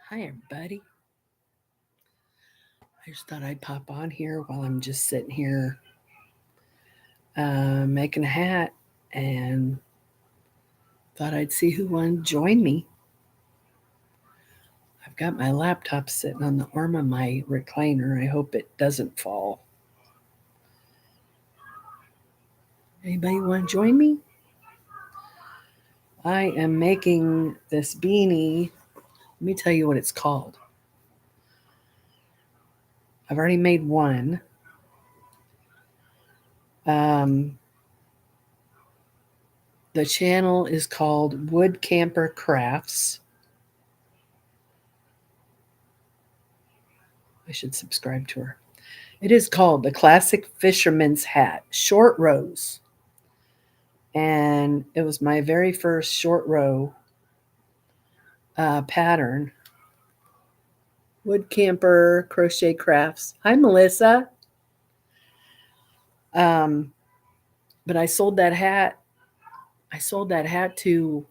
Hi, everybody. I just thought I'd pop on here while I'm just sitting here making a hat and thought I'd see who wanted to join me. I've got my laptop sitting on the arm of my recliner. I hope it doesn't fall. Anybody want to join me? I am making this beanie. Let me tell you what it's called. I've already made one. The channel is called Wood Camper Crafts. I should subscribe to her. It is called the Classic Fisherman's Hat, short rows. And it was my very first short row pattern. Wood Camper Crochet Crafts. Hi, Melissa. But I sold that hat. I sold that hat to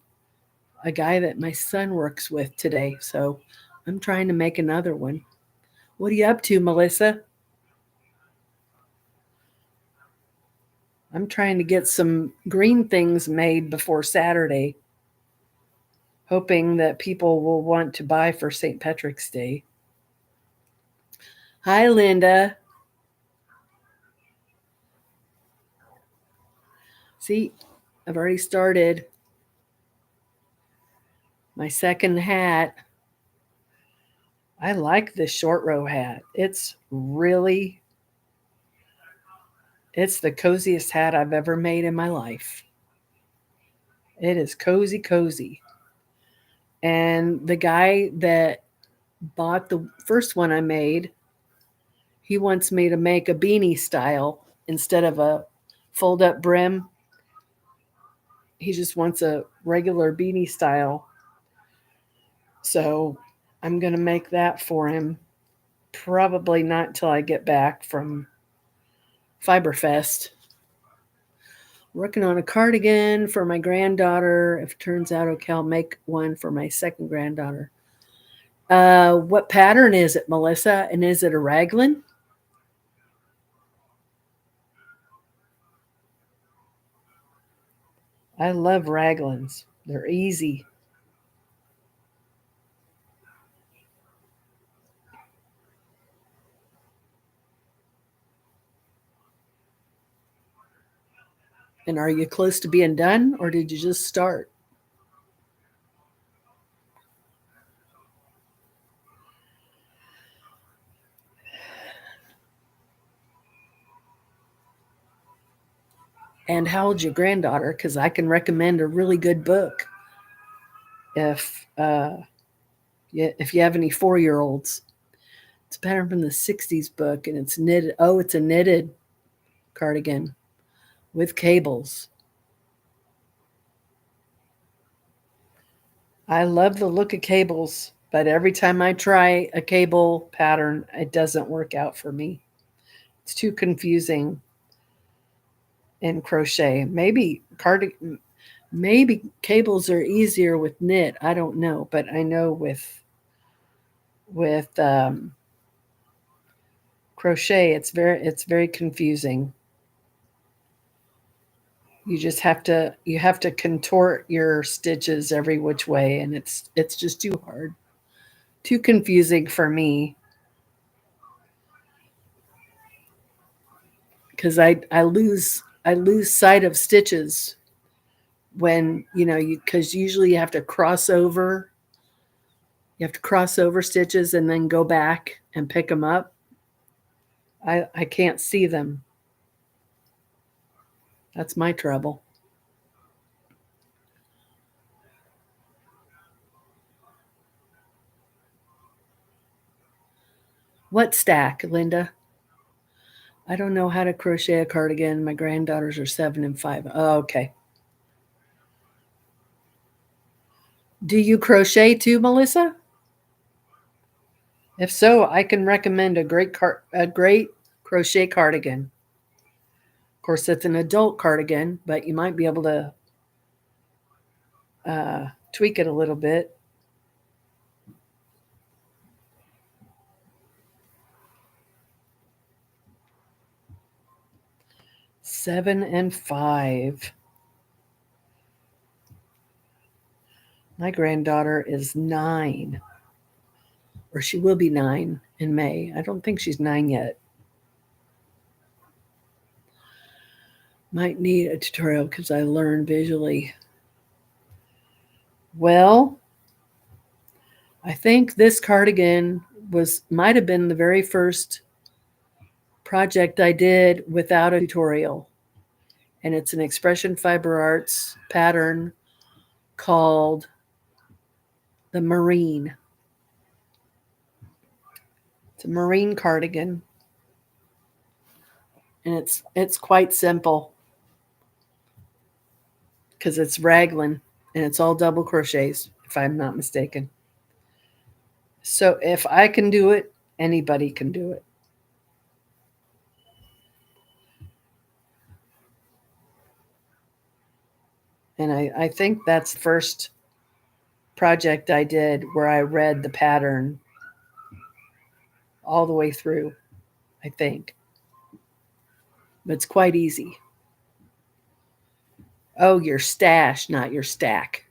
a guy that my son works with today. So I'm trying to make another one. What are you up to, Melissa? I'm trying to get some green things made before Saturday, hoping that people will want to buy for St. Patrick's Day. Hi, Linda. See, I've already started my second hat. I like this short row hat. It's the coziest hat I've ever made in my life. It is cozy. And the guy that bought the first one I made, he wants me to make a beanie style instead of a fold up brim. He just wants a regular beanie style. So I'm going to make that for him. Probably not till I get back from Fiberfest. Working on a cardigan for my granddaughter. If it turns out okay, I'll make one for my second granddaughter. What pattern is it, Melissa? And is it a raglan? I love raglans. They're easy. And are you close to being done, or did you just start? And how old's your granddaughter? Because I can recommend a really good book if you have any 4-year-olds. It's a pattern from the 60s book, and it's knitted. Oh, it's a knitted cardigan with cables. I love the look of cables, but every time I try a cable pattern, it doesn't work out for me. It's too confusing in crochet. Maybe cables are easier with knit. I don't know, but I know with crochet, it's very confusing. You have to contort your stitches every which way, and it's just too hard, too confusing for me. Because I lose sight of stitches when because usually you have to cross over stitches and then go back and pick them up. I can't see them. That's my trouble. What stack, Linda? I don't know how to crochet a cardigan. My granddaughters are 7 and 5. Oh, okay. Do you crochet too, Melissa? If so, I can recommend a great crochet cardigan. Of course, it's an adult cardigan, but you might be able to tweak it a little bit. 7 and 5. My granddaughter is 9, or she will be 9 in May. I don't think she's 9 yet. Might need a tutorial because I learn visually. Well, I think this cardigan might have been the very first project I did without a tutorial. And it's an Expression Fiber Arts pattern called the Marine. It's a marine cardigan. And it's quite simple because it's raglan and it's all double crochets, if I'm not mistaken. So if I can do it, anybody can do it. And I think that's the first project I did where I read the pattern all the way through, I think. But it's quite easy. Oh, your stash, not your stack.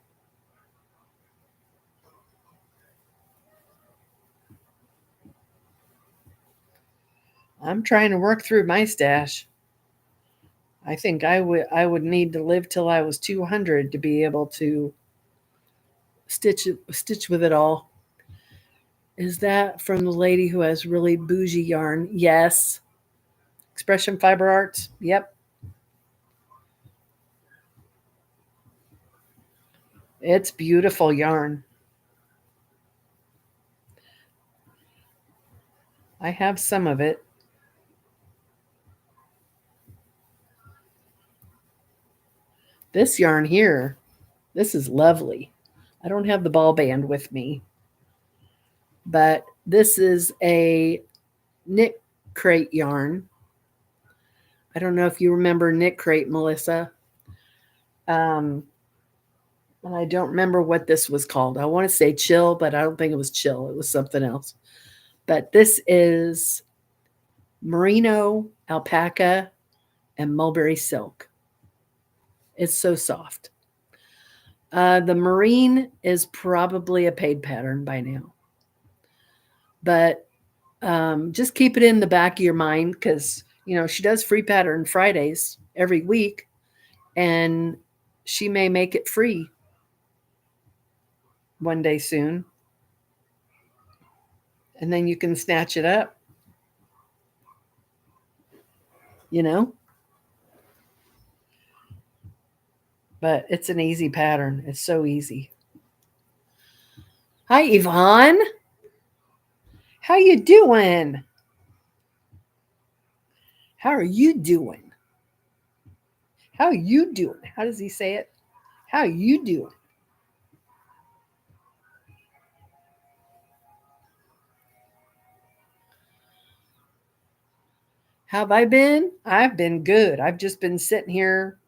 I'm trying to work through my stash. I think I would need to live till I was 200 to be able to stitch with it all. Is that from the lady who has really bougie yarn? Yes. Expression Fiber Arts. Yep. It's beautiful yarn. I have some of it. This yarn here, this is lovely. I don't have the ball band with me, but this is a knit crate yarn. I don't know if you remember knit crate, Melissa. And I don't remember what this was called. I want to say chill, but I don't think it was chill. It was something else. But this is merino, alpaca, and mulberry silk. It's so soft. The marine is probably a paid pattern by now. But just keep it in the back of your mind because, she does free pattern Fridays every week, and she may make it free one day soon. And then you can snatch it up, But it's an easy pattern. It's so easy. Hi, Yvonne. How you doing? How are you doing? How are you doing? How does he say it? How are you doing? How have I been? I've been good. I've just been sitting here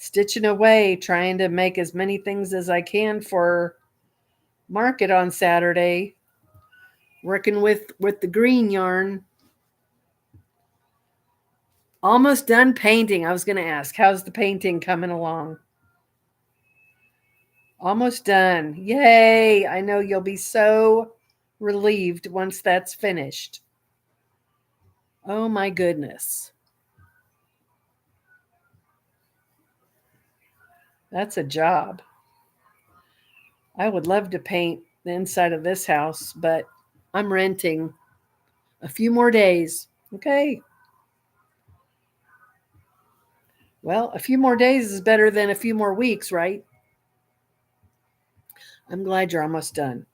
stitching away, trying to make as many things as I can for market on Saturday. Working with the green yarn. Almost done painting. I was going to ask, how's the painting coming along? Almost done. Yay. I know you'll be so relieved once that's finished. Oh my goodness. That's a job. I would love to paint the inside of this house, but I'm renting a few more days. Okay. Well, a few more days is better than a few more weeks, right? I'm glad you're almost done.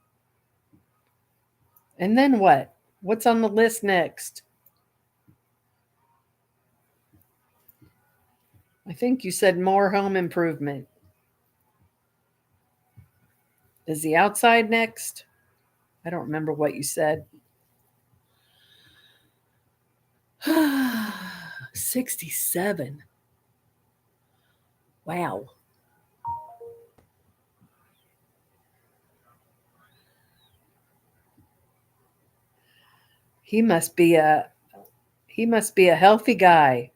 And then what? What's on the list next? I think you said more home improvement. Is the outside next? I don't remember what you said. 67. Wow. He must be a healthy guy.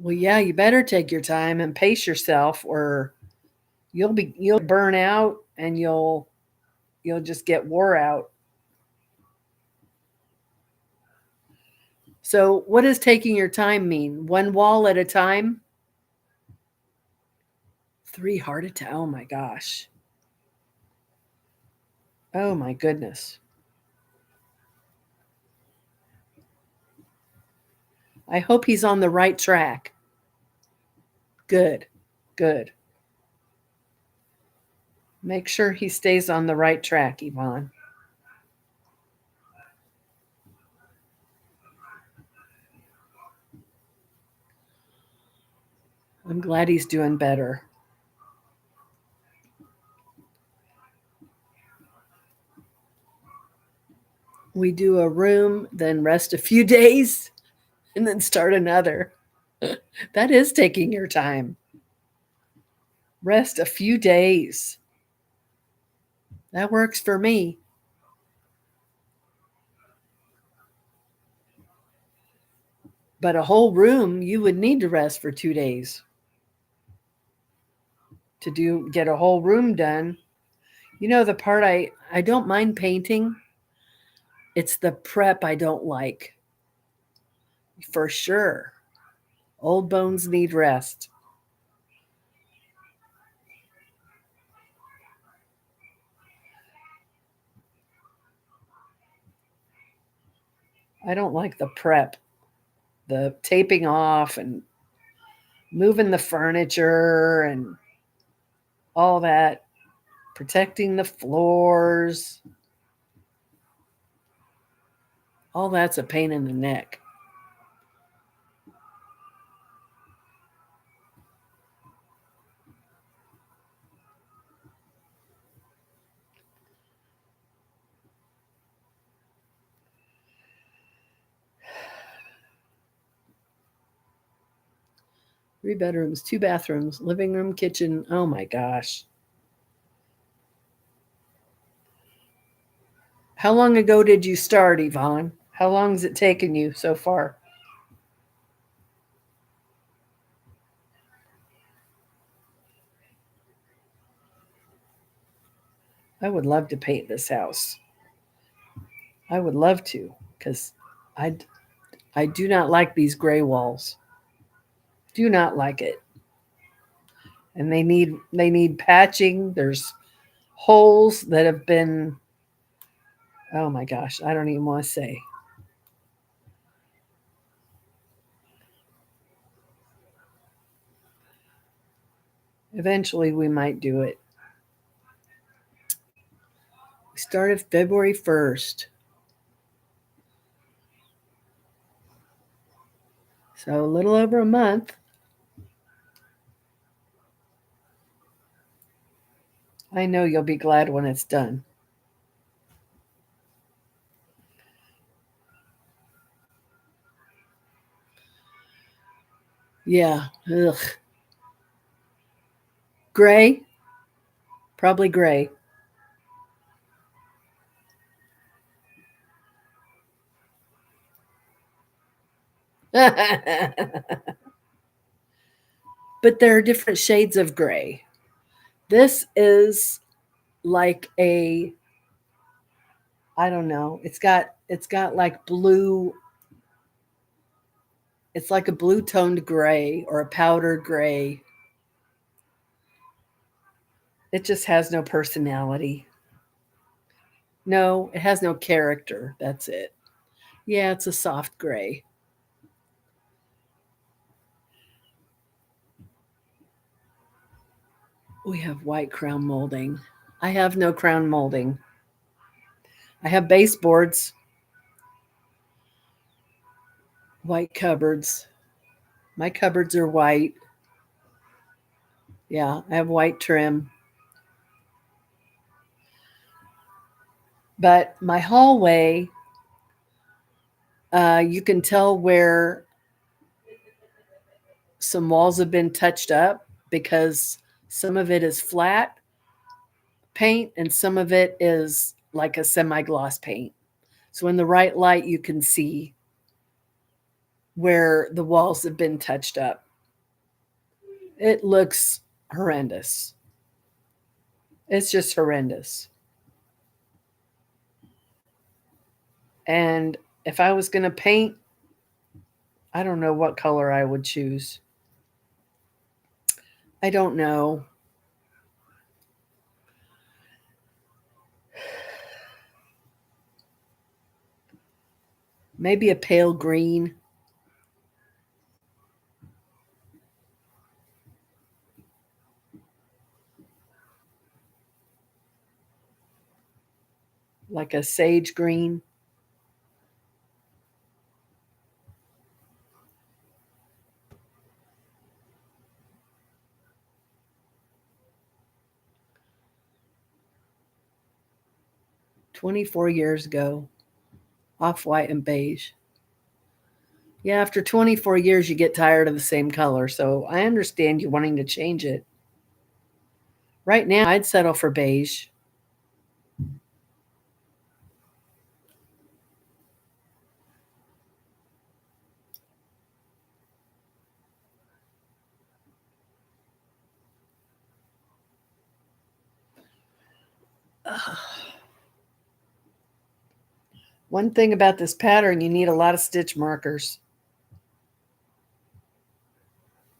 Well, yeah, you better take your time and pace yourself, or you'll burn out and you'll just get wore out. So, what does taking your time mean? One wall at a time? 3 heart attack. Oh my gosh. Oh my goodness. I hope he's on the right track. Good. Good. Make sure he stays on the right track, Yvonne. I'm glad he's doing better. We do a room, then rest a few days, and then start another. That is taking your time. Rest a few days. That works for me. But a whole room, you would need to rest for 2 days to get a whole room done. You know, the part I don't mind painting, it's the prep I don't like. For sure. Old bones need rest. I don't like the prep, the taping off and moving the furniture and all that, protecting the floors. All that's a pain in the neck. Three bedrooms, two bathrooms, living room, kitchen. Oh my gosh. How long ago did you start, Yvonne? How long has it taken you so far? I would love to paint this house. I would love to, because I, I do not like these gray walls. Do not like it. And they need patching. There's holes that have been, oh my gosh, I don't even want to say. Eventually we might do it. We started February 1st. So a little over a month. I know you'll be glad when it's done. Yeah. Ugh. Gray? Probably gray. But there are different shades of gray. This is like a, I don't know. It's got like blue. It's like a blue toned gray or a powder gray. It just has no personality. No, it has no character. That's it. Yeah, it's a soft gray. We have white crown molding. I have no crown molding. I have baseboards, white cupboards. My cupboards are white. Yeah, I have white trim. But my hallway, you can tell where some walls have been touched up because some of it is flat paint and some of it is like a semi-gloss paint. So in the right light, you can see where the walls have been touched up. It looks horrendous. It's just horrendous. And if I was going to paint, I don't know what color I would choose. I don't know. Maybe a pale green. Like a sage green. "24 years ago, off-white and beige." Yeah, after 24 years, you get tired of the same color, so I understand you wanting to change it. Right now, I'd settle for beige. Ugh. One thing about this pattern, you need a lot of stitch markers.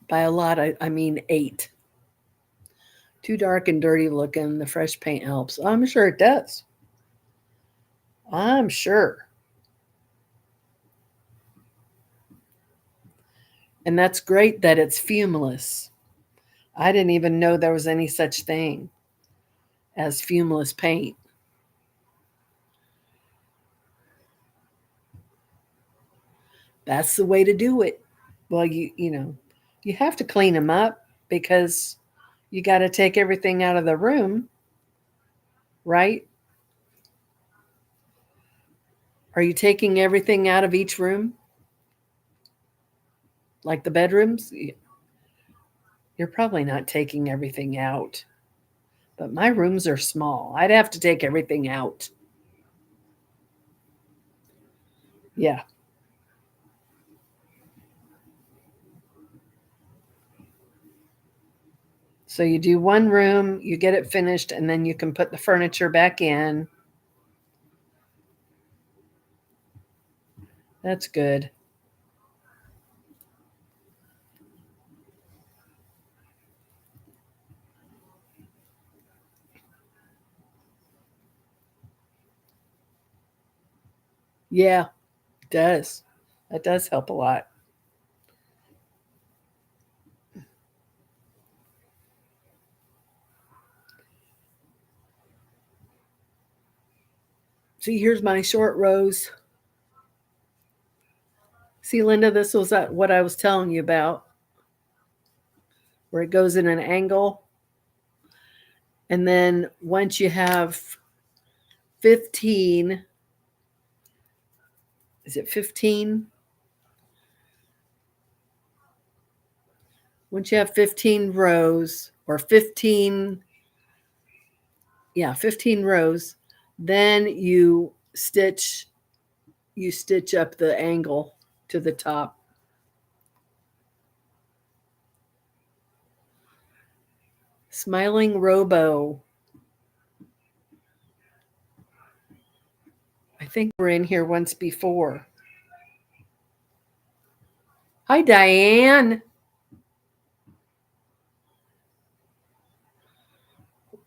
By a lot, I mean 8. Too dark and dirty looking. The fresh paint helps. I'm sure it does. I'm sure. And that's great that it's fumeless. I didn't even know there was any such thing as fumeless paint. That's the way to do it. Well, you have to clean them up because you got to take everything out of the room, right? Are you taking everything out of each room? Like the bedrooms? You're probably not taking everything out. But my rooms are small. I'd have to take everything out. Yeah. So you do one room, you get it finished, and then you can put the furniture back in. That's good. Yeah, it does. That does help a lot. See, here's my short rows. See, Linda, this was what I was telling you about, where it goes in an angle. And then once you have 15, is it 15? Once you have 15 rows or 15, yeah, 15 rows, then you stitch up the angle to the top. Smiling Robo. I think we're in here once before. Hi, Diane.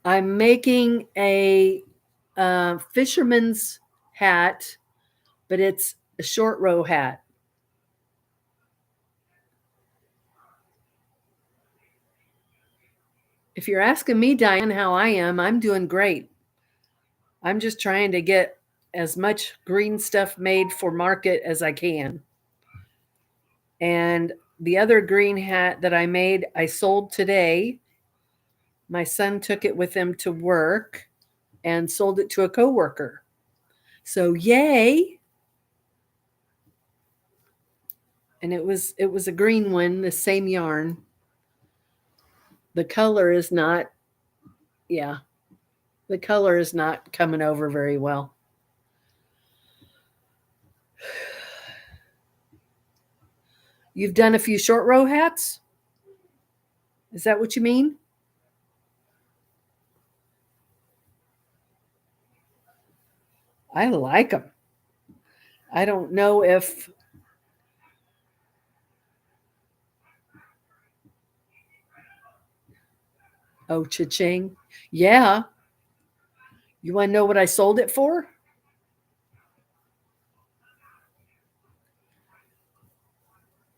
I'm making a fisherman's hat, but it's a short row hat. If you're asking me, Diane, how I am, I'm doing great. I'm just trying to get as much green stuff made for market as I can. And the other green hat that I made, I sold today. My son took it with him to work and sold it to a coworker. So yay. And it was a green one, the same yarn. The color is not, yeah, the color is not coming over very well. You've done a few short row hats? Is that what you mean? I like them. I don't know if. Oh, cha-ching. Yeah. You want to know what I sold it for?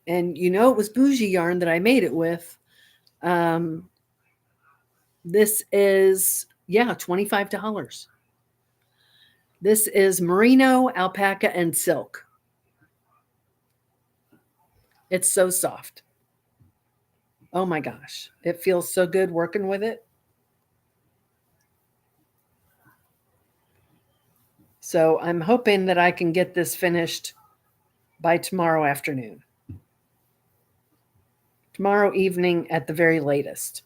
And you know it was bougie yarn that I made it with. Um, this is, yeah, $25. This is merino, alpaca, and silk. It's so soft. Oh my gosh. It feels so good working with it. So I'm hoping that I can get this finished by tomorrow afternoon. Tomorrow evening at the very latest.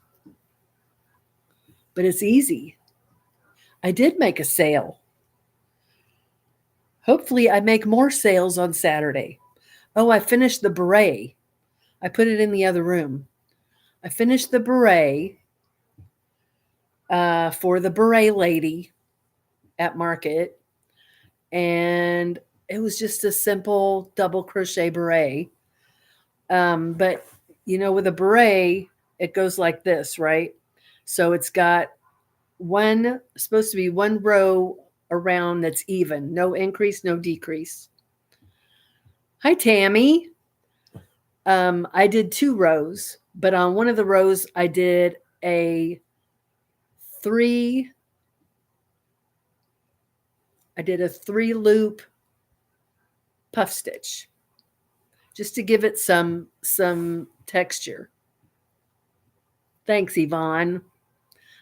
But it's easy. I did make a sale. Hopefully, I make more sales on Saturday. Oh, I finished the beret. I put it in the other room. I finished the beret for the beret lady at market, and it was just a simple double crochet beret. But you know, with a beret, it goes like this, right? So it's got supposed to be one row around that's even, no increase, no decrease. Hi, Tammy. I did 2 rows, but on one of the rows, I did a 3. I did a 3-loop puff stitch just to give it some texture. Thanks, Yvonne.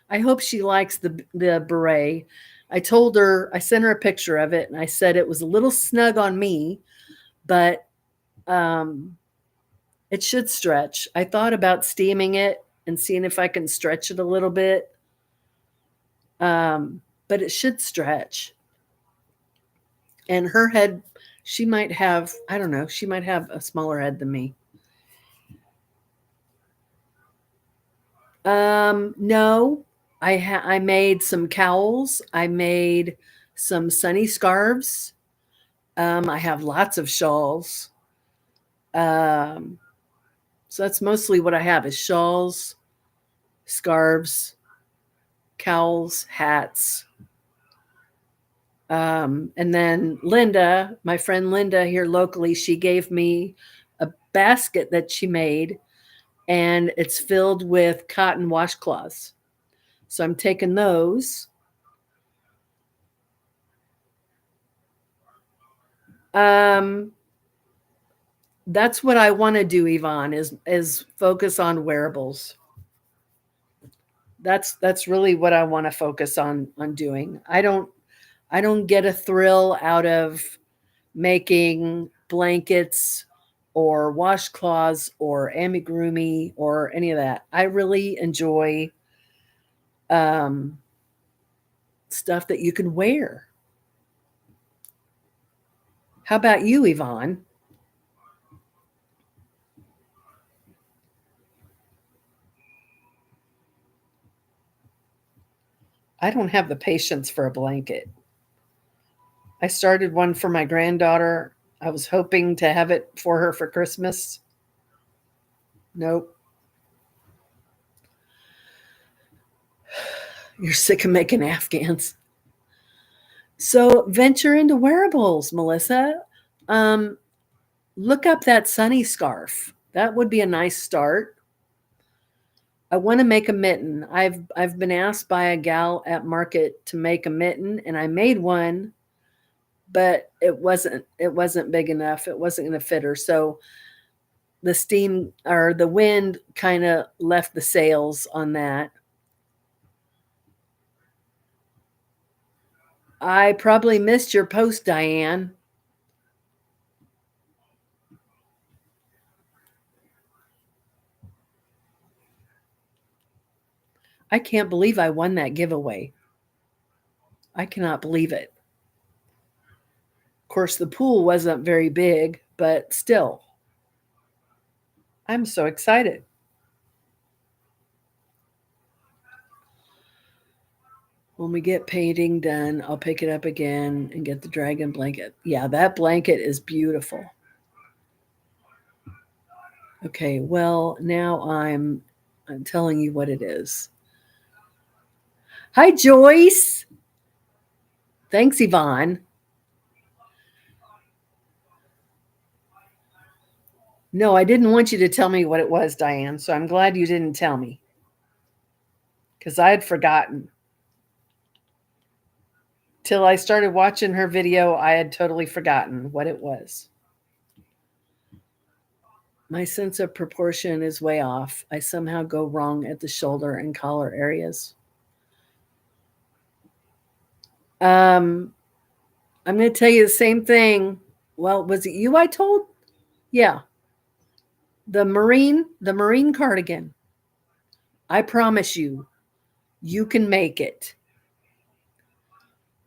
I hope she likes the beret. I sent her a picture of it, and I said it was a little snug on me, but it should stretch. I thought about steaming it and seeing if I can stretch it a little bit, but it should stretch. And her head, she might have, I don't know, she might have a smaller head than me. No, I made some cowls. I made some sunny scarves. I have lots of shawls. So that's mostly what I have is shawls, scarves, cowls, hats. And then Linda, my friend Linda here locally, she gave me a basket that she made, and it's filled with cotton washcloths. So I'm taking those. That's what I want to do, Yvonne, is focus on wearables. That's really what I want to focus on doing. I don't get a thrill out of making blankets or washcloths or amigurumi or any of that. I really enjoy stuff that you can wear. How about you, Yvonne? I don't have the patience for a blanket. I started one for my granddaughter. I was hoping to have it for her for Christmas. Nope. You're sick of making Afghans. So venture into wearables, Melissa. Um, look up that sunny scarf. That would be a nice start. I want to make a mitten. I've been asked by a gal at market to make a mitten, and I made one, but it wasn't big enough. It wasn't going to fit her. So the steam or the wind kind of left the sails on that. I probably missed your post, Diane. I can't believe I won that giveaway. I cannot believe it. Of course, the pool wasn't very big, but still, I'm so excited. When we get painting done, I'll pick it up again and get the dragon blanket. Yeah, that blanket is beautiful. Okay, well, now I'm telling you what it is. Hi, Joyce. Thanks, Yvonne. No, I didn't want you to tell me what it was, Diane, so I'm glad you didn't tell me because I had forgotten. Till I started watching her video, I had totally forgotten what it was. My sense of proportion is way off. I somehow go wrong at the shoulder and collar areas. I'm going to tell you the same thing. Well, was it you I told? Yeah. The marine cardigan. I promise you, you can make it.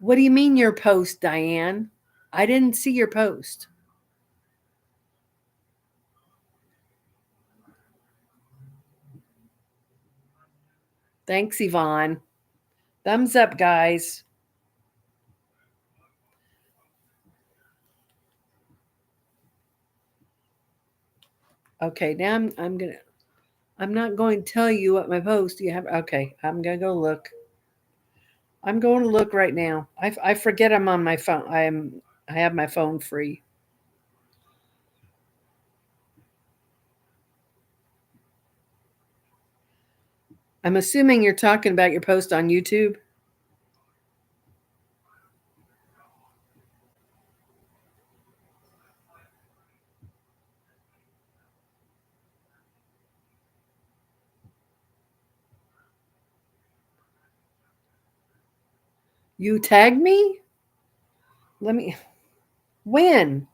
What do you mean your post, Diane? I didn't see your post. Thanks, Yvonne. Thumbs up, guys. Okay, now I'm not going to tell you what my post you have. Okay, I'm gonna go look. I'm going to look right now. I forget I'm on my phone. I have my phone free. I'm assuming you're talking about your post on YouTube. You tagged me? Let me. When?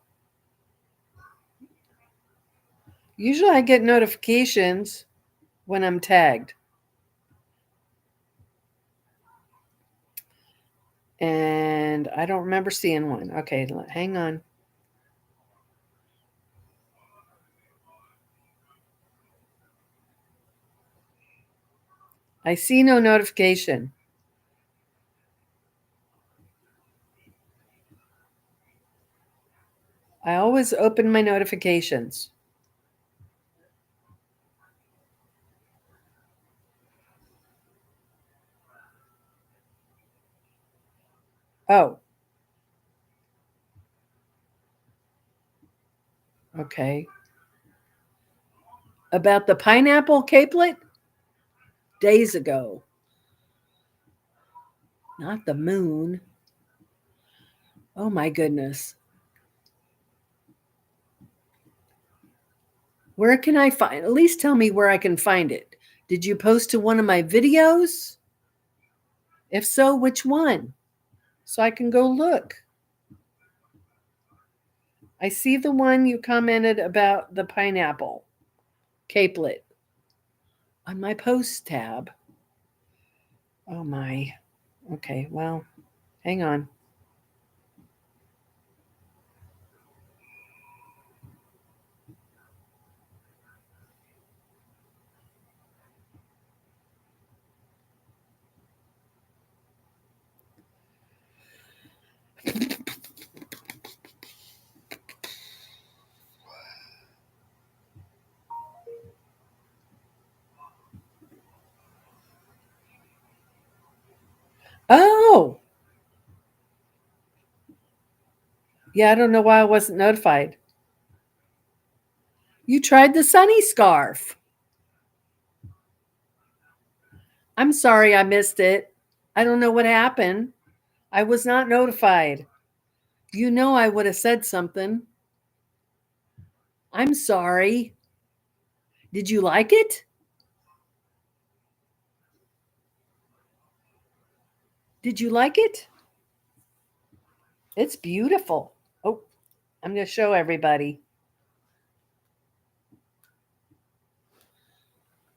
Usually I get notifications when I'm tagged. And I don't remember seeing one. Okay, hang on. I see no notification. I always open my notifications. Oh. Okay. About the pineapple capelet? Days ago. Not the moon. Oh my goodness. Where can I find? At least tell me where I can find it. Did you post to one of my videos? If so, which one? So I can go look. I see the one you commented about the pineapple capelet on my post tab. Oh my. Okay, well, hang on. Oh, yeah, I don't know why I wasn't notified. You tried the sunny scarf. I'm sorry I missed it. I don't know what happened. I was not notified. You know I would have said something. I'm sorry. Did you like it? Did you like it? It's beautiful. Oh, I'm going to show everybody.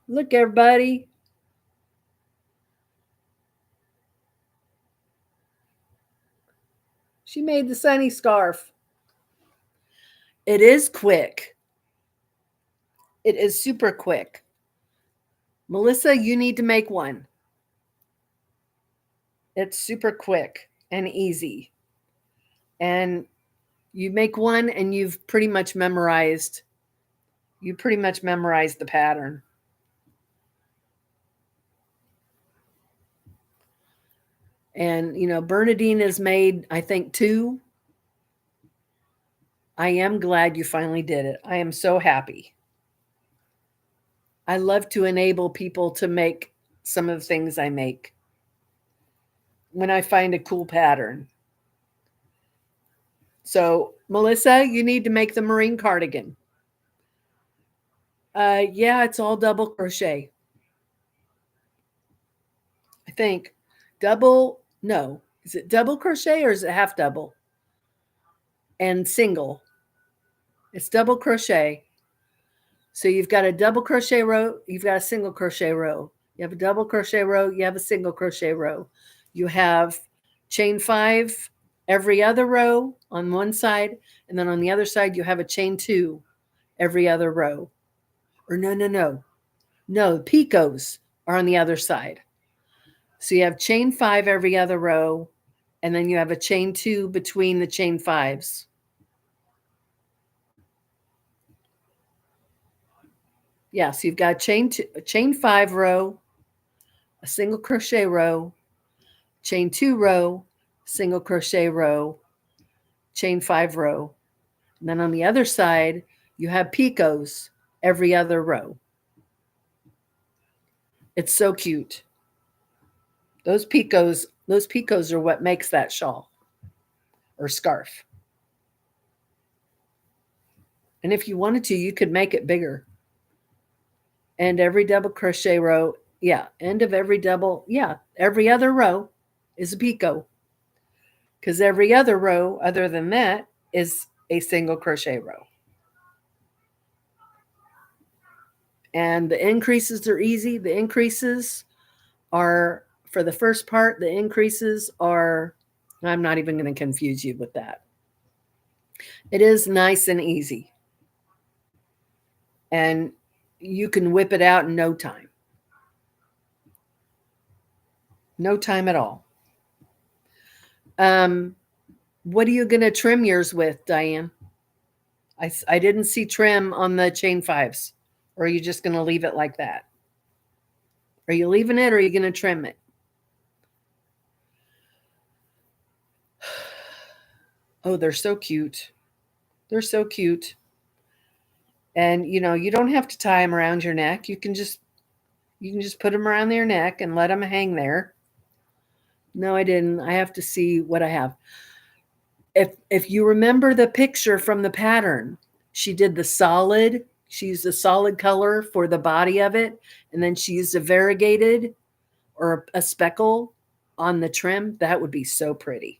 Look, everybody. She made the sunny scarf. It is quick. It is super quick. Melissa, you need to make one. It's super quick and easy. And you make one and you've pretty much memorized the pattern. And Bernadine has made, I think, 2. I am glad you finally did it. I am so happy. I love to enable people to make some of the things I make when I find a cool pattern. So, Melissa, you need to make the marine cardigan. Yeah, it's all double crochet. I think no. Is it double crochet or is it half double? And single. It's double crochet. So you've got a double crochet row, you've got a single crochet row. You have a double crochet row, you have a single crochet row. You have chain 5 every other row on one side, and then on the other side you have a chain 2 every other row. Or no, picots are on the other side. So you have chain 5 every other row, and then you have a chain 2 between the chain 5s. Yeah, so you've got a chain 5 row, a single crochet row, chain 2 row, single crochet row, chain 5 row. And then on the other side, you have picots every other row. It's so cute. Those picots are what makes that shawl or scarf. And if you wanted to, you could make it bigger. And every double crochet row, every other row is a picot. Because every other row other than that is a single crochet row. And the increases are easy. The increases are, for the first part, I'm not even going to confuse you with that. It is nice and easy. And you can whip it out in no time. No time at all. What are you going to trim yours with, Diane? I didn't see trim on the chain 5s. Or are you just going to leave it like that? Are you leaving it or are you going to trim it? Oh, they're so cute. They're so cute. And you don't have to tie them around your neck. You can just put them around your neck and let them hang there. No, I didn't. I have to see what I have. If you remember the picture from the pattern, she used a solid color for the body of it, and then she used a variegated or a speckle on the trim. That would be so pretty.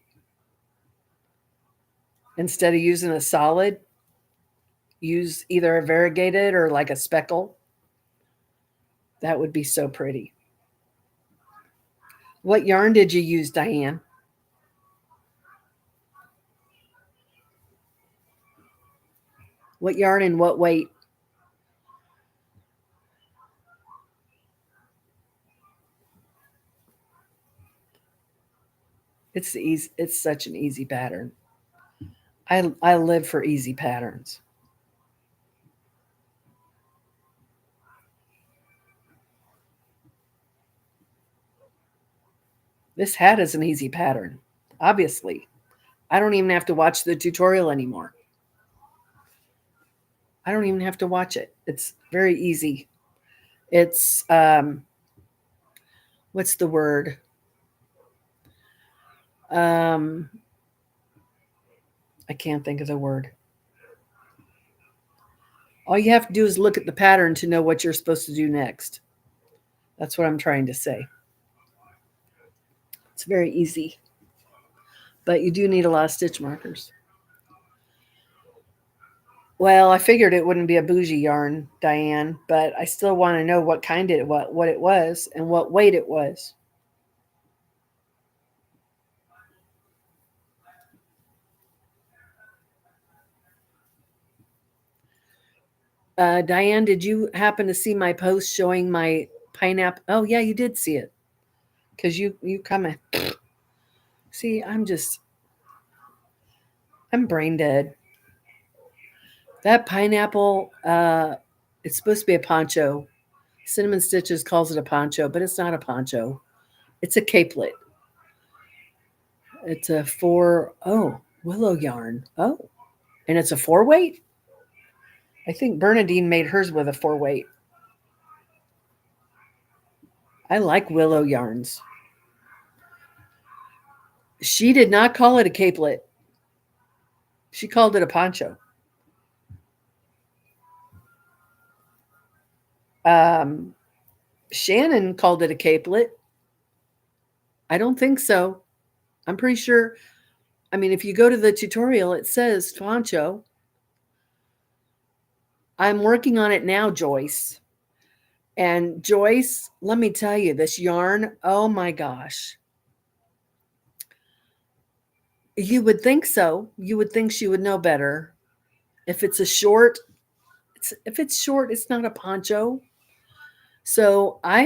Instead of using a solid, use either a variegated or like a speckle. That would be so pretty. What yarn did you use, Diane? What yarn and what weight? It's such an easy pattern. I live for easy patterns. This hat is an easy pattern, obviously. I don't even have to watch the tutorial anymore. I don't even have to watch it. It's very easy. It's, what's the word? I can't think of the word. All you have to do is look at the pattern to know what you're supposed to do next. That's what I'm trying to say. It's very easy. But you do need a lot of stitch markers. Well, I figured it wouldn't be a bougie yarn, Diane, but I still want to know what kind what it was and what weight it was. Diane, did you happen to see my post showing my pineapple? Oh, yeah, you did see it. Because you comment. See, I'm brain dead. That pineapple, it's supposed to be a poncho. Cinnamon Stitches calls it a poncho, but it's not a poncho. It's a capelet. It's a willow yarn. Oh, and it's a 4-weight? I think Bernadine made hers with a 4-weight. I like willow yarns. She did not call it a capelet. She called it a poncho. Shannon called it a capelet. I don't think so. I'm pretty sure. I mean, if you go to the tutorial, it says poncho. I'm working on it now, Joyce. And Joyce, let me tell you, this yarn, oh my gosh. You would think so. You would think she would know better. If it's short, it's not a poncho. So I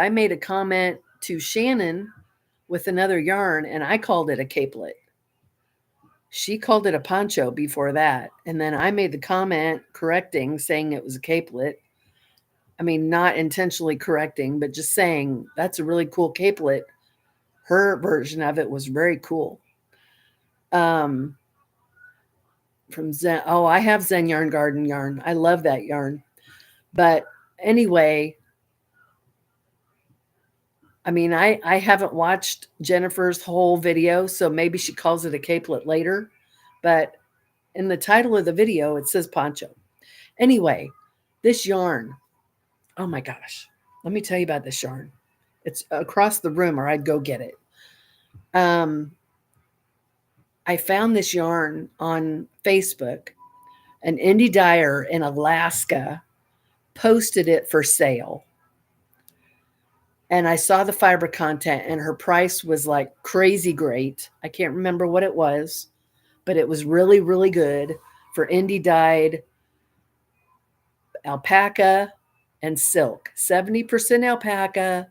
made a comment to Shannon with another yarn, and I called it a capelet. She called it a poncho before that. And then I made the comment correcting, saying it was a capelet. I mean, not intentionally correcting, but just saying that's a really cool capelet. Her version of it was very cool. From Zen. Oh, I have Zen Yarn Garden yarn. I love that yarn. But anyway, I mean, I haven't watched Jennifer's whole video, so maybe she calls it a capelet later. But in the title of the video, it says poncho. Anyway, this yarn, oh my gosh. Let me tell you about this yarn. It's across the room, or I'd go get it. I found this yarn on Facebook. An indie dyer in Alaska posted it for sale. And I saw the fiber content, and her price was like crazy great. I can't remember what it was, but it was really, really good for indie dyed alpaca and silk. 70% alpaca.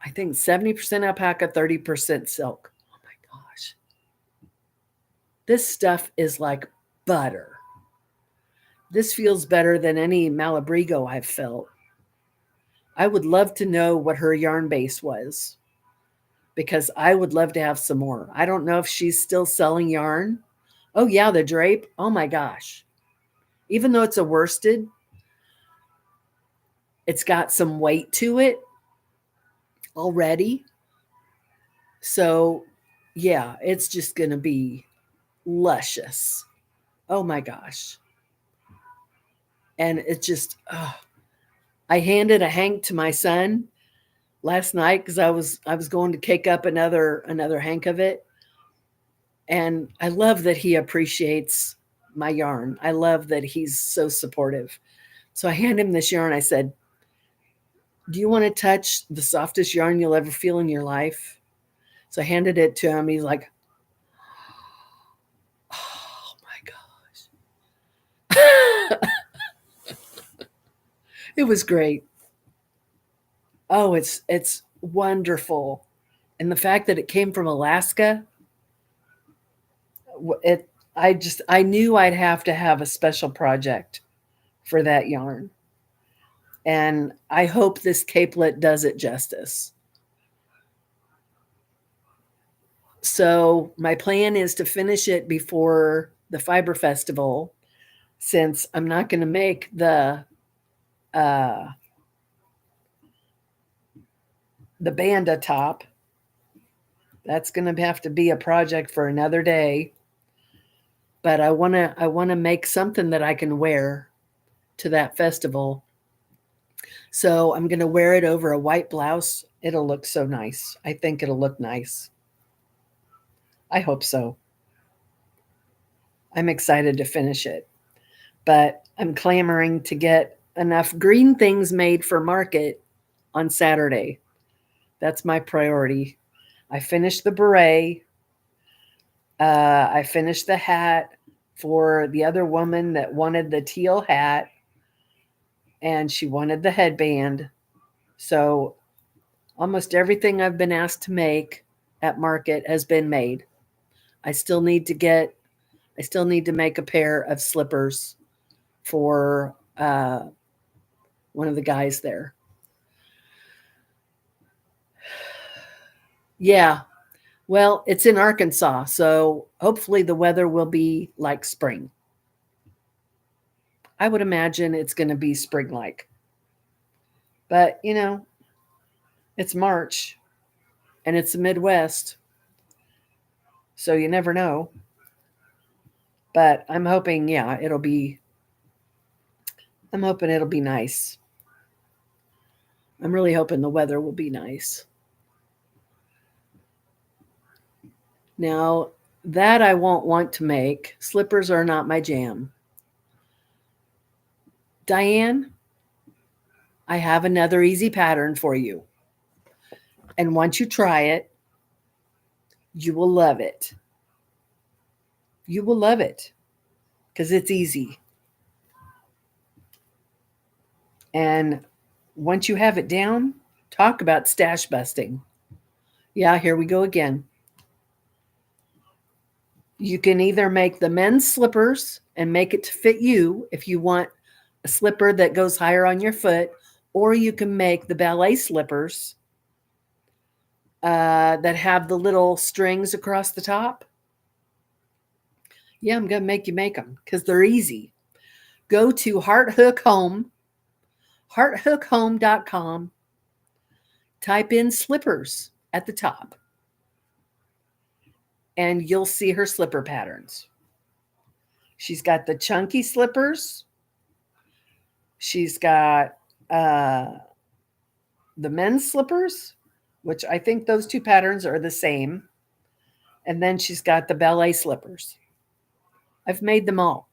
I think 70% alpaca, 30% silk. Oh my gosh. This stuff is like butter. This feels better than any Malabrigo I've felt. I would love to know what her yarn base was, because I would love to have some more. I don't know if she's still selling yarn. Oh yeah, the drape. Oh my gosh. Even though it's a worsted, it's got some weight to it already. So yeah, it's just going to be luscious. Oh my gosh. And it just, I handed a hank to my son last night because I was going to cake up another hank of it. And I love that he appreciates my yarn. I love that he's so supportive. So I handed him this yarn. I said, do you want to touch the softest yarn you'll ever feel in your life? So I handed it to him. He's like, oh my gosh. It was great. Oh, it's wonderful. And the fact that it came from Alaska, I knew I'd have to have a special project for that yarn. And I hope this capelet does it justice. So my plan is to finish it before the Fiber Festival, since I'm not going to make the banda top. That's going to have to be a project for another day. But I want to make something that I can wear to that festival. So I'm going to wear it over a white blouse. It'll look so nice. I think it'll look nice. I hope so. I'm excited to finish it. But I'm clamoring to get enough green things made for market on Saturday. That's my priority. I finished the beret. I finished the hat for the other woman that wanted the teal hat, and she wanted the headband. So Almost everything I've been asked to make at market has been made. I still need to make a pair of slippers for one of the guys there. Yeah. Well, it's in Arkansas, so hopefully the weather will be like spring. I would imagine it's going to be spring like. But, it's March and it's the Midwest. So you never know. But I'm hoping, it'll be nice. I'm really hoping the weather will be nice. Now, that I won't want to make. Slippers are not my jam. Diane, I have another easy pattern for you. And once you try it, you will love it. You will love it because it's easy. And once you have it down, talk about stash busting. Yeah, here we go again. You can either make the men's slippers and make it to fit you if you want a slipper that goes higher on your foot, or you can make the ballet slippers that have the little strings across the top. Yeah, I'm going to make you make them because they're easy. Go to hearthookhome.com, type in slippers at the top, and you'll see her slipper patterns. She's got the chunky slippers. She's got the men's slippers, which I think those two patterns are the same. And then she's got the ballet slippers. I've made them all.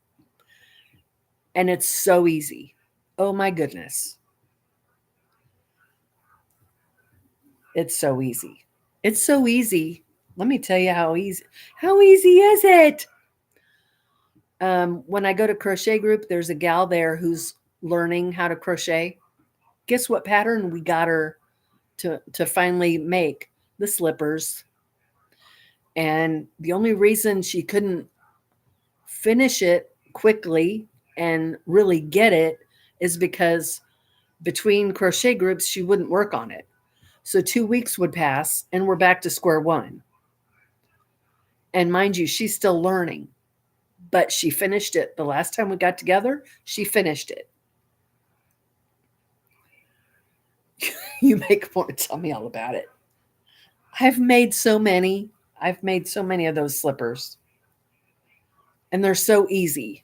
And it's so easy. Oh my goodness. It's so easy. It's so easy. Let me tell you how easy. How easy is it? When I go to crochet group, there's a gal there who's learning how to crochet. Guess what pattern we got her to finally make? The slippers. And the only reason she couldn't finish it quickly and really get it is because between crochet groups, she wouldn't work on it. So 2 weeks would pass and we're back to square one. And mind you, she's still learning, but she finished it. The last time we got together, she finished it. You make more. Tell me all about it. I've made so many of those slippers. And they're so easy.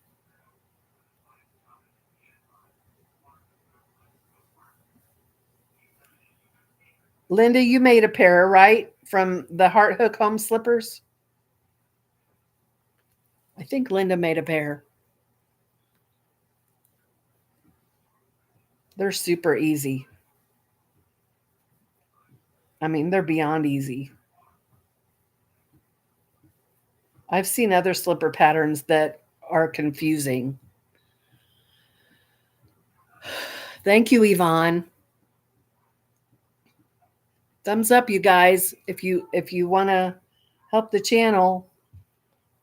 Linda, you made a pair, right? From the Heart Hook Home slippers? I think Linda made a pair. They're super easy. I mean, they're beyond easy. I've seen other slipper patterns that are confusing. Thank you, Yvonne. Thumbs up, you guys. If you want to help the channel,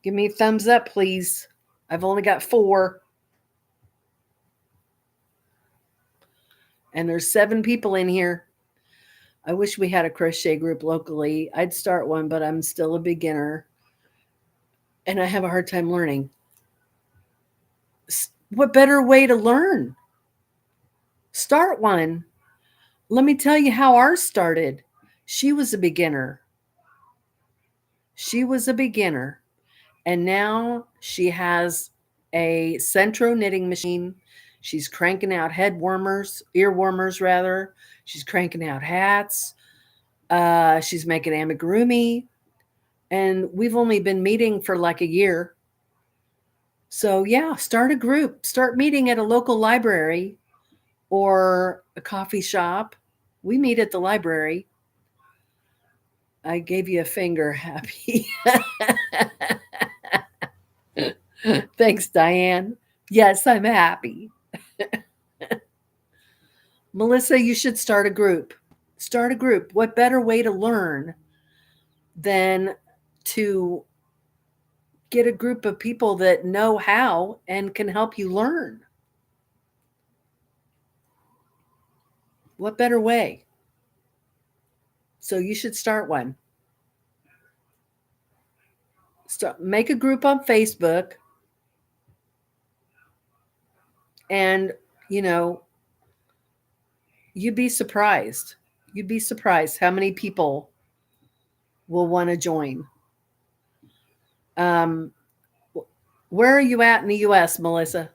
give me a thumbs up, please. I've only got 4. And there's 7 people in here. I wish we had a crochet group locally. I'd start one, but I'm still a beginner. And I have a hard time learning. What better way to learn? Start one. Let me tell you how ours started. She was a beginner. And now she has a Centro knitting machine. She's cranking out ear warmers rather. She's cranking out hats. She's making amigurumi. And we've only been meeting for like a year. So yeah, start a group. Start meeting at a local library or a coffee shop. We meet at the library. I gave you a finger, happy. Thanks, Diane. Yes, I'm happy. Melissa, you should start a group. Start a group. What better way to learn than to get a group of people that know how and can help you learn? What better way? So you should start one. Make a group on Facebook, and you know, you'd be surprised. You'd be surprised how many people will want to join. Where are you at in the US, Melissa?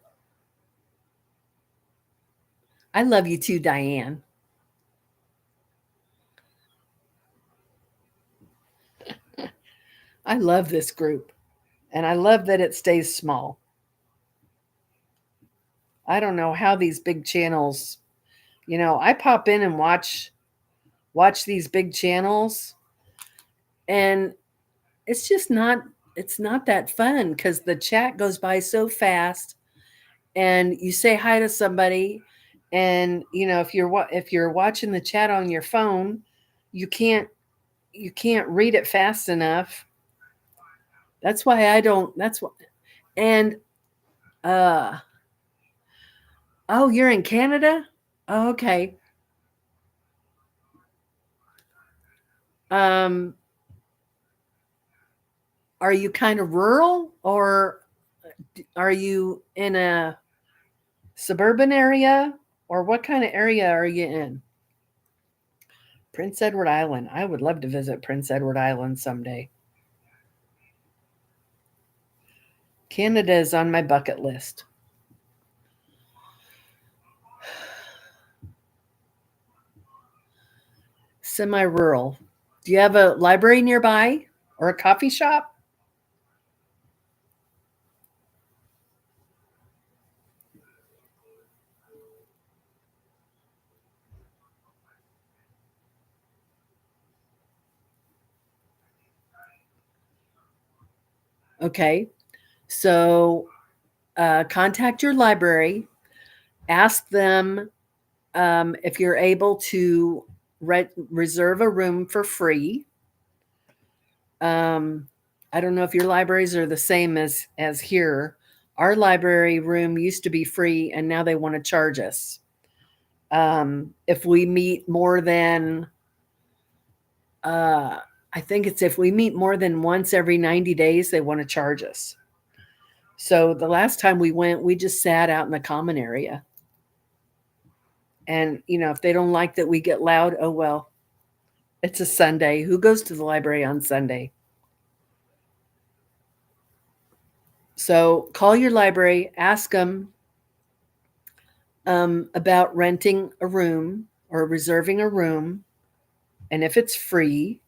I love you too, Diane. I love this group, and I love that it stays small. I don't know how these big channels, I pop in and watch these big channels, and it's just not it's not that fun because the chat goes by so fast, and you say hi to somebody, and if you're watching the chat on your phone, you can't read it fast enough. That's why I don't. That's what. And uh, oh, you're in Canada. Oh, okay. Um, are you kind of rural, or are you in a suburban area, or what kind of area are you in? Prince Edward Island. I would love to visit Prince Edward Island someday. Canada is on my bucket list. Semi-rural. Do you have a library nearby or a coffee shop? Okay. So contact your library, ask them if you're able to reserve a room for free. I don't know if your libraries are the same as here. Our library room used to be free, and now they want to charge us. If we meet more than, I think it's if we meet more than once every 90 days, they want to charge us. So the last time we went, we just sat out in the common area. And, if they don't like that we get loud, oh well. It's a Sunday. Who goes to the library on Sunday? So call your library, ask them about renting a room or reserving a room, and if it's free,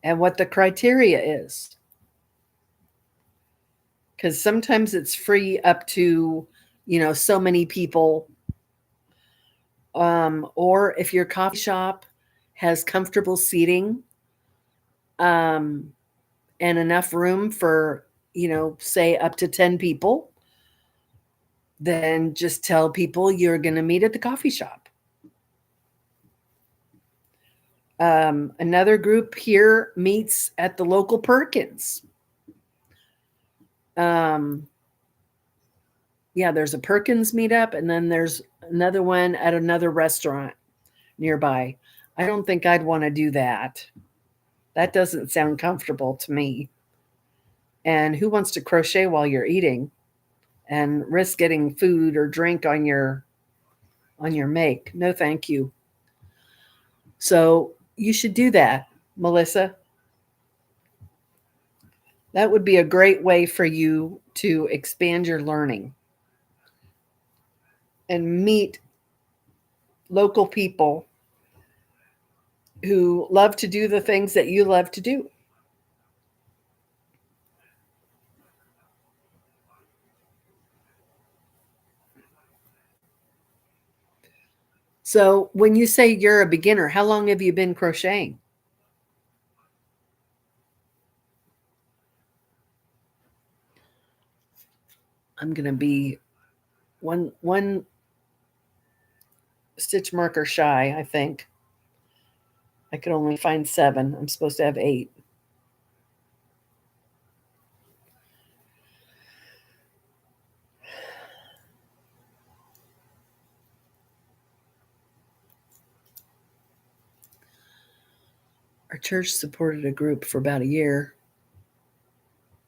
and what the criteria is. Because sometimes it's free up to, so many people. Or if your coffee shop has comfortable seating, and enough room for, say up to 10 people, then just tell people you're going to meet at the coffee shop. Another group here meets at the local Perkins. There's a Perkins meetup, and then there's another one at another restaurant nearby. I don't think I'd want to do that. That doesn't sound comfortable to me. And who wants to crochet while you're eating and risk getting food or drink on your make? No, thank you. So you should do that, Melissa. That would be a great way for you to expand your learning and meet local people who love to do the things that you love to do. So when you say you're a beginner, how long have you been crocheting? I'm going to be one stitch marker shy, I think. I could only find 7. I'm supposed to have 8. Our church supported a group for about a year.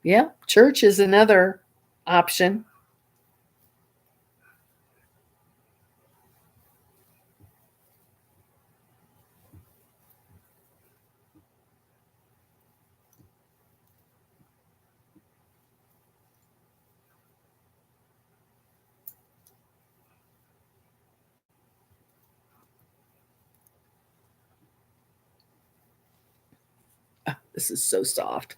Yeah, church is another option. Ah, this is so soft.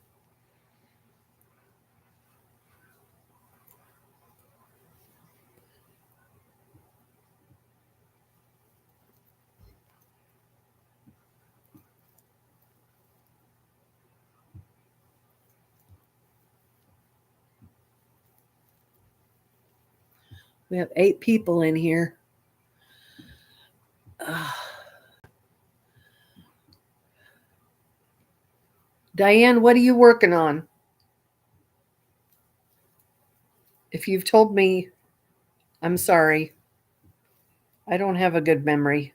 We have 8 people in here. Diane, what are you working on? If you've told me, I'm sorry. I don't have a good memory.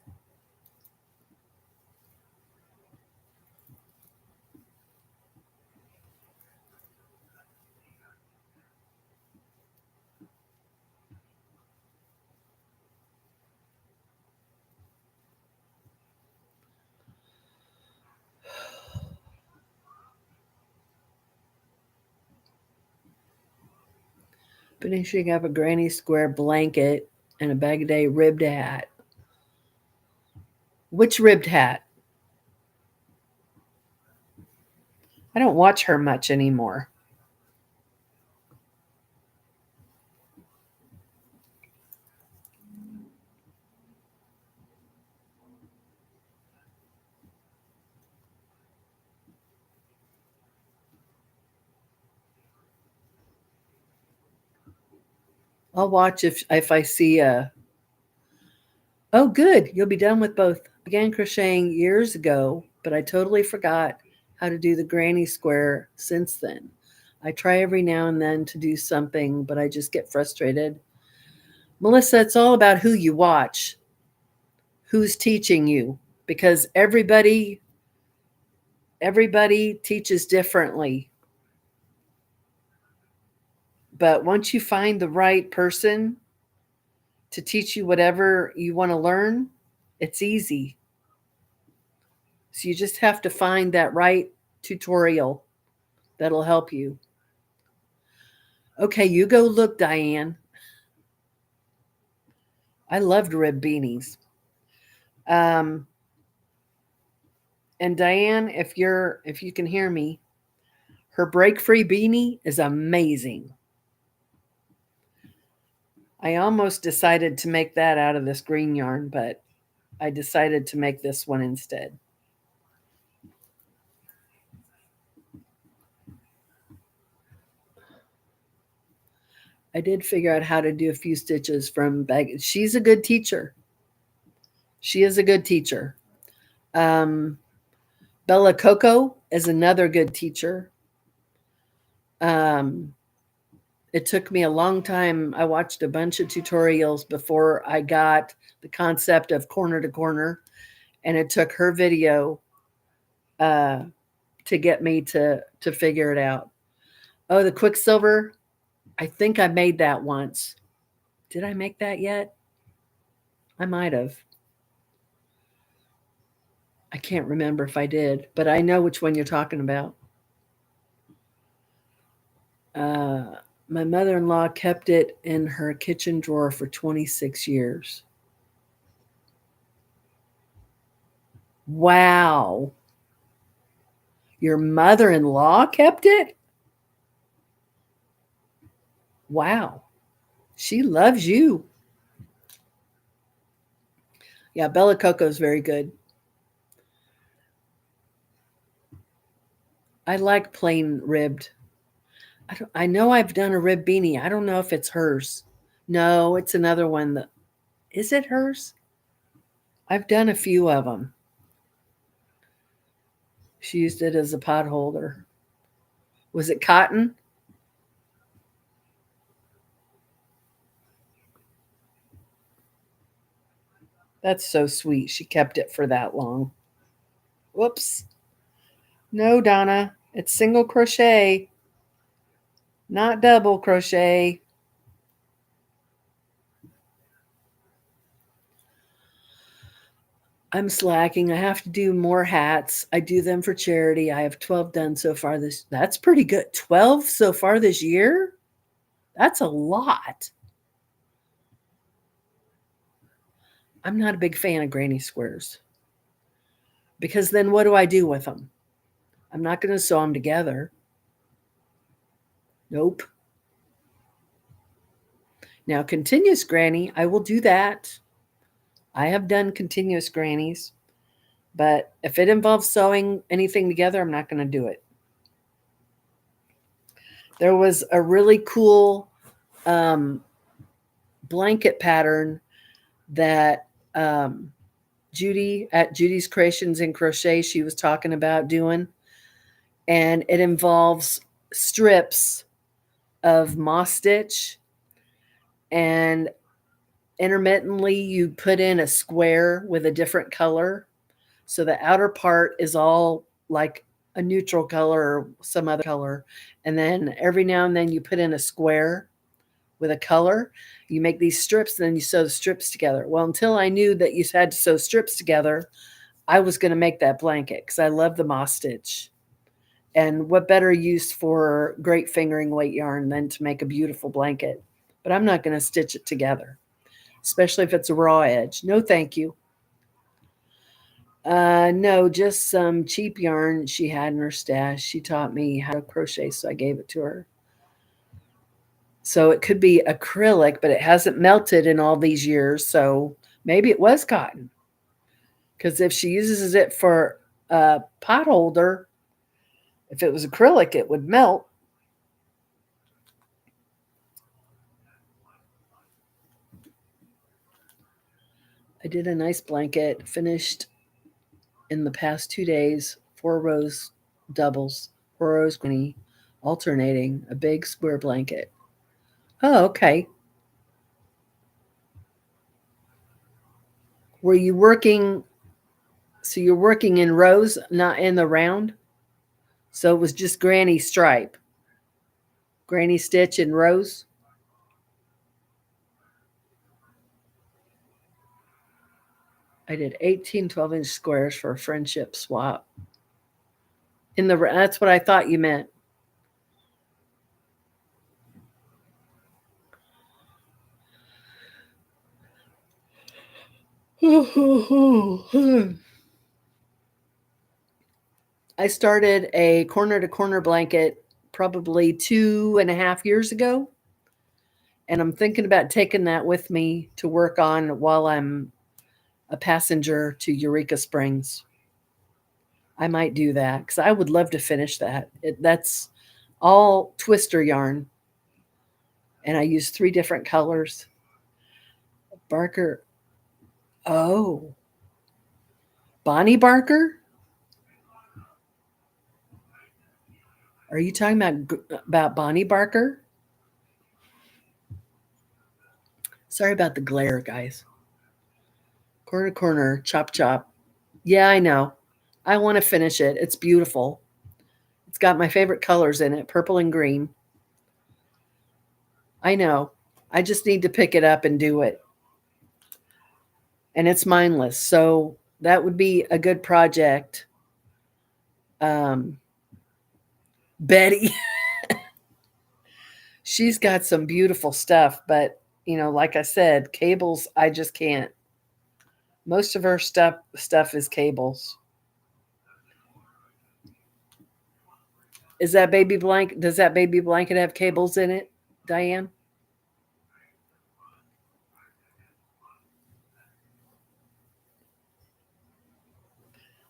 Finishing up a granny square blanket and a bag of day ribbed hat. Which ribbed hat? I don't watch her much anymore. I'll watch if I see a. Oh, good. You'll be done with both. I began crocheting years ago, but I totally forgot how to do the granny square since then. I try every now and then to do something, but I just get frustrated. Melissa, it's all about who you watch, who's teaching you, because everybody teaches differently. But once you find the right person to teach you whatever you want to learn, it's easy. So you just have to find that right tutorial that'll help you. Okay, you go look, Diane. I loved rib beanies. And Diane, if you can hear me, her break-free beanie is amazing. I almost decided to make that out of this green yarn, but I decided to make this one instead. I did figure out how to do a few stitches from bag. She's a good teacher. She is a good teacher. Bella Coco is another good teacher. It took me a long time. I watched a bunch of tutorials before I got the concept of corner to corner, and it took her video to get me to figure it out. Oh, the Quicksilver. I think I made that once. Did I make that yet? I might have. I can't remember if I did, but I know which one you're talking about. My mother-in-law kept it in her kitchen drawer for 26 years. Wow. Your mother-in-law kept it? Wow. She loves you. Yeah, Bella Coco is very good. I like plain ribbed. I know I've done a rib beanie. I don't know if it's hers. No, it's another one that is it hers? I've done a few of them. She used it as a pot holder. Was it cotton? That's so sweet. She kept it for that long. Whoops. No, Donna. It's single crochet, not double crochet. I'm slacking. I have to do more hats. I do them for charity. I have 12 done so far this. That's pretty good. 12 so far this year? That's a lot. I'm not a big fan of granny squares because then what do I do with them? I'm not going to sew them together. Nope. Now, continuous granny, I will do that. I have done continuous grannies, but if it involves sewing anything together, I'm not going to do it. There was a really cool blanket pattern that Judy at Judy's Creations and Crochet, she was talking about doing, and it involves strips of moss stitch, and intermittently you put in a square with a different color, so the outer part is all like a neutral color or some other color, and then every now and then you put in a square with a color. You make these strips, and then you sew the strips together. Well, until I knew that you had to sew strips together, I was going to make that blanket because I love the moss stitch. And what better use for great fingering weight yarn than to make a beautiful blanket? But I'm not going to stitch it together, especially if it's a raw edge. No, thank you. No, just some cheap yarn she had in her stash. She taught me how to crochet, so I gave it to her. So it could be acrylic, but it hasn't melted in all these years. So maybe it was cotton. Because if she uses it for a pot holder, if it was acrylic, it would melt. I did a nice blanket, finished in the past 2 days, 4 rows doubles, 4 rows quinny, alternating, a big square blanket. Oh, okay. Were you working? So you're working in rows, not in the round? So it was just granny stripe, granny stitch in rows? I did 18 12-inch squares for a friendship swap. That's what I thought you meant. I started a corner to corner blanket probably 2.5 years ago. And I'm thinking about taking that with me to work on while I'm a passenger to Eureka Springs. I might do that because I would love to finish that. That's all twister yarn. And I use 3 different colors. Barker. Oh, Bonnie Barker? Are you talking about Bonnie Barker? Sorry about the glare, guys. Corner to corner, chop chop. Yeah, I know. I want to finish it. It's beautiful. It's got my favorite colors in it, purple and green. I know. I just need to pick it up and do it. And it's mindless. So that would be a good project. Betty, she's got some beautiful stuff, but like I said, cables, I just can't. Most of her stuff is cables. Does that baby blanket have cables in it, Diane?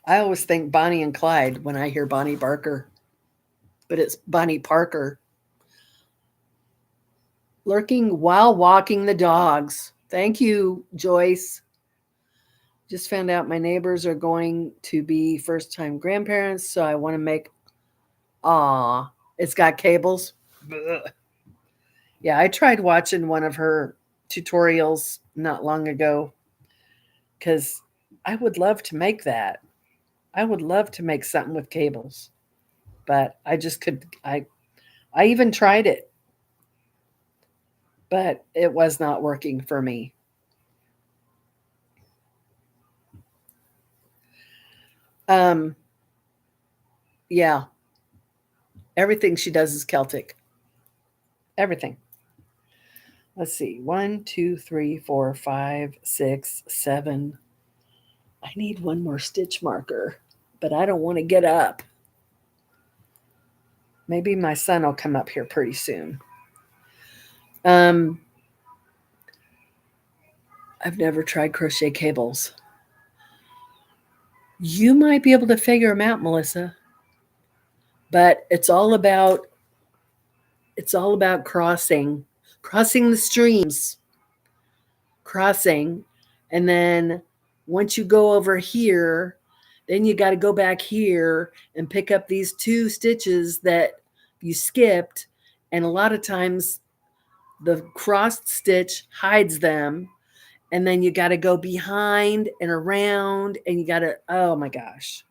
I always think Bonnie and Clyde when I hear Bonnie Barker, but it's Bonnie Parker. Lurking while walking the dogs. Thank you, Joyce. Just found out my neighbors are going to be first-time grandparents, so I want to make. Aw, it's got cables. Blech. Yeah, I tried watching one of her tutorials not long ago because I would love to make that. I would love to make something with cables, but I just could. I even tried it, but it was not working for me. Um, yeah, everything she does is Celtic. Everything. Let's see. 1, 2, 3, 4, 5, 6, 7. I need one more stitch marker, but I don't want to get up. Maybe my son will come up here pretty soon. I've never tried crochet cables. You might be able to figure them out, Melissa, but it's all about crossing the streams, crossing, and then once you go over here, then you got to go back here and pick up these 2 stitches that you skipped, and a lot of times the crossed stitch hides them, and then you got to go behind and around, and you got to, oh my gosh.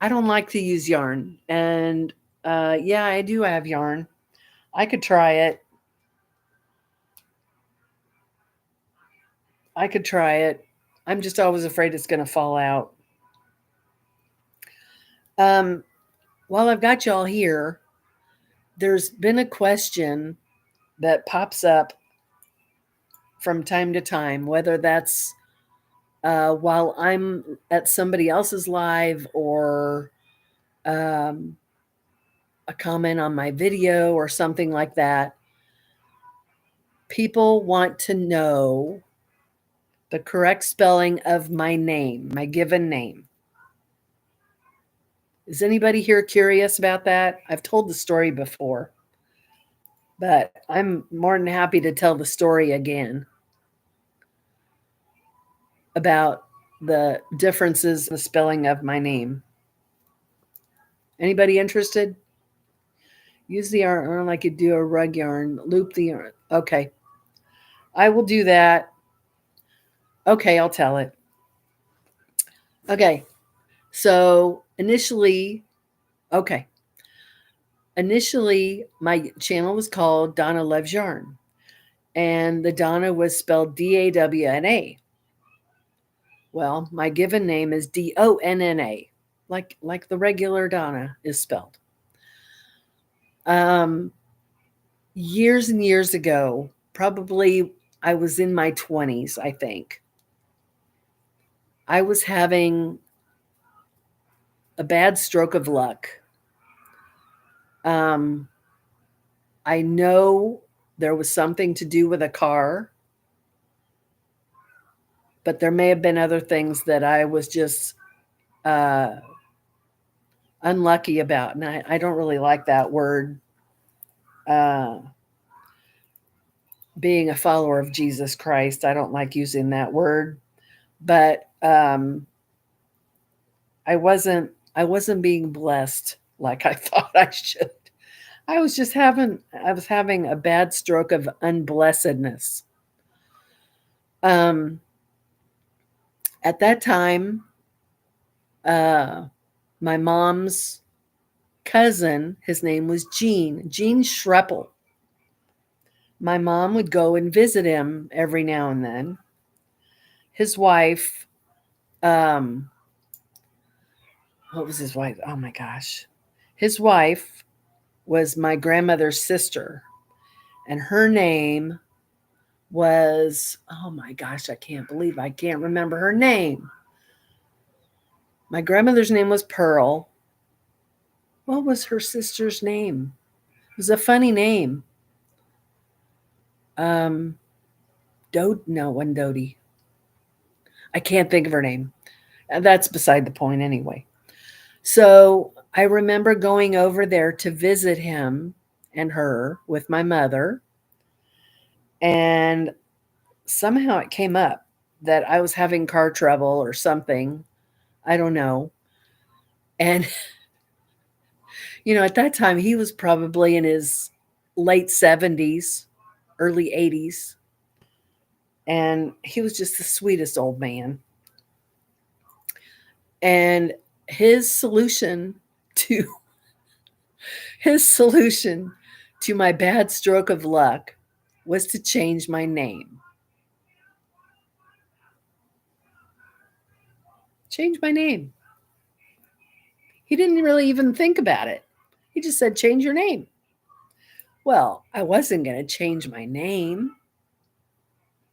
I don't like to use yarn, and yeah, I do have yarn. I could try it. I'm just always afraid it's going to fall out. While I've got y'all here, there's been a question that pops up from time to time, whether that's while I'm at somebody else's live or a comment on my video or something like that. People want to know the correct spelling of my name, my given name. Is anybody here curious about that? I've told the story before, but I'm more than happy to tell the story again about the differences in the spelling of my name. Anybody interested? Use the yarn like you do a rug yarn. Loop the yarn. Okay. I will do that. Okay, I'll tell it. Okay. So initially, my channel was called Donna Loves Yarn. And the Donna was spelled D-A-W-N-A. Well, my given name is D-O-N-N-A, like the regular Donna is spelled. Years and years ago, probably I was in my 20s, I think. I was having a bad stroke of luck. I know there was something to do with a car, but there may have been other things that I was just unlucky about. And I don't really like that word. Being a follower of Jesus Christ, I don't like using that word. But I wasn't being blessed like I thought I should. I was having a bad stroke of unblessedness. At that time, my mom's cousin, his name was Gene Schreppel. My mom would go and visit him every now and then. His wife, what was his wife? Oh my gosh. His wife was my grandmother's sister, and her name was, oh my gosh, I can't believe I can't remember her name. My grandmother's name was Pearl. What was her sister's name? It was a funny name. No, wasn't Dodie. I can't think of her name. That's beside the point anyway. So I remember going over there to visit him and her with my mother. And somehow it came up that I was having car trouble or something. I don't know. And, at that time, he was probably in his late 70s, early 80s. And he was just the sweetest old man. And his solution to his solution to my bad stroke of luck was to change my name. Change my name. He didn't really even think about it. He just said, change your name. Well, I wasn't going to change my name.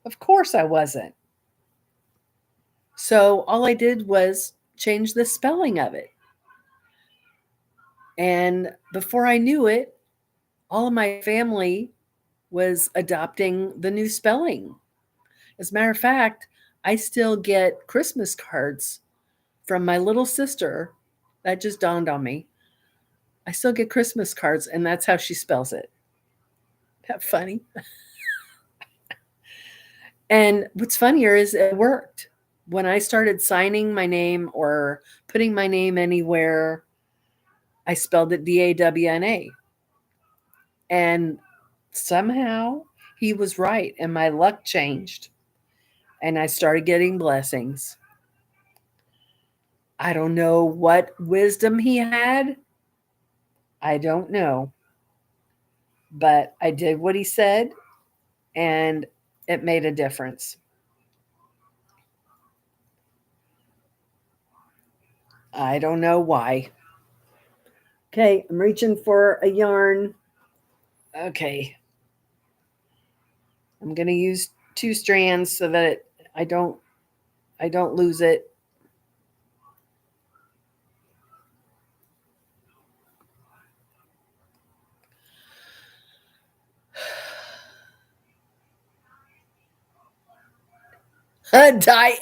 Of course I wasn't. So all I did was change the spelling of it. And before I knew it, all of my family was adopting the new spelling. As a matter of fact, I still get Christmas cards from my little sister. That just dawned on me. I still get Christmas cards, and that's how she spells it. That funny? And what's funnier is it worked. When I started signing my name or putting my name anywhere, I spelled it Dawna. And somehow he was right, and my luck changed. And I started getting blessings. I don't know what wisdom he had. I don't know. But I did what he said, and it made a difference. I don't know why. Okay, I'm reaching for a yarn. Okay. I'm going to use 2 strands so that I don't lose it. Diane.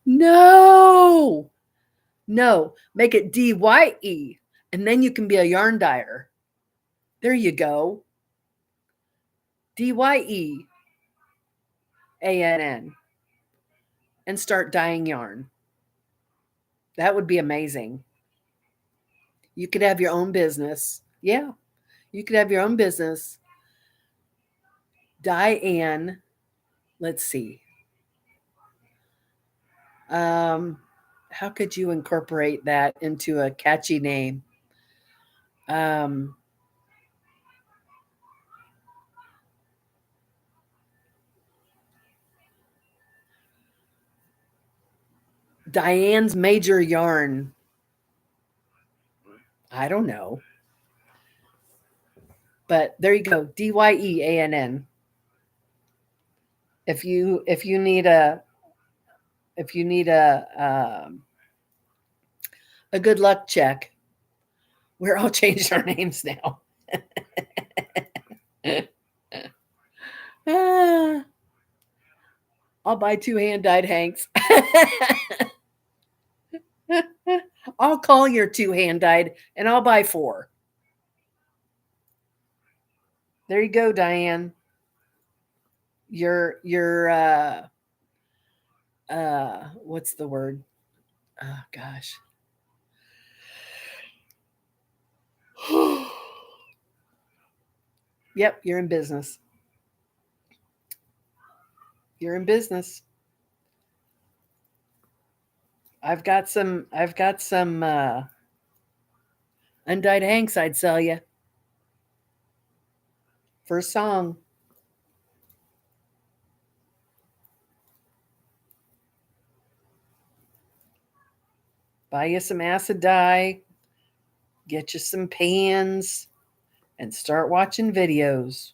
No. No, make it DYE, and then you can be a yarn dyer. There you go. DYEANN, and start dyeing yarn. That would be amazing. You could have your own business. Yeah, you could have your own business. Diane, let's see. How could you incorporate that into a catchy name? Diane's Major Yarn. I don't know. But there you go, DYEANN. If you need a a good luck check, we're all changed our names now. I'll buy 2 hand dyed Hanks. I'll call your 2 hand dyed, and I'll buy 4. There you go, Diane. Your what's the word? Oh gosh. Yep, you're in business. You're in business. I've got some undyed Hanks I'd sell you for a song. Buy you some acid dye, get you some pans, and start watching videos.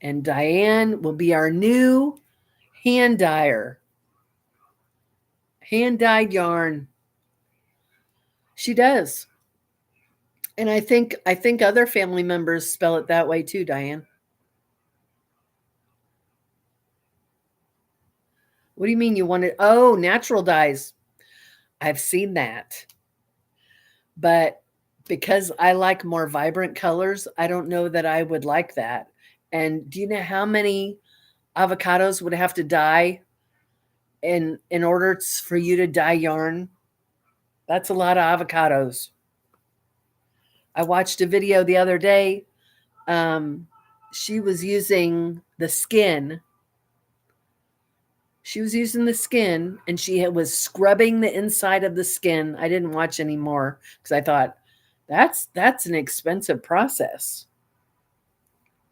And Diane will be our new hand dyer. Hand dyed yarn. She does. And I think other family members spell it that way too, Diane. What do you mean you want it? Oh, natural dyes. I've seen that. But because I like more vibrant colors, I don't know that I would like that. And do you know how many avocados would have to die in order for you to dye yarn? That's a lot of avocados. I watched a video the other day. She was using the skin. She was using the skin and she was scrubbing the inside of the skin. I didn't watch anymore because I thought that's an expensive process.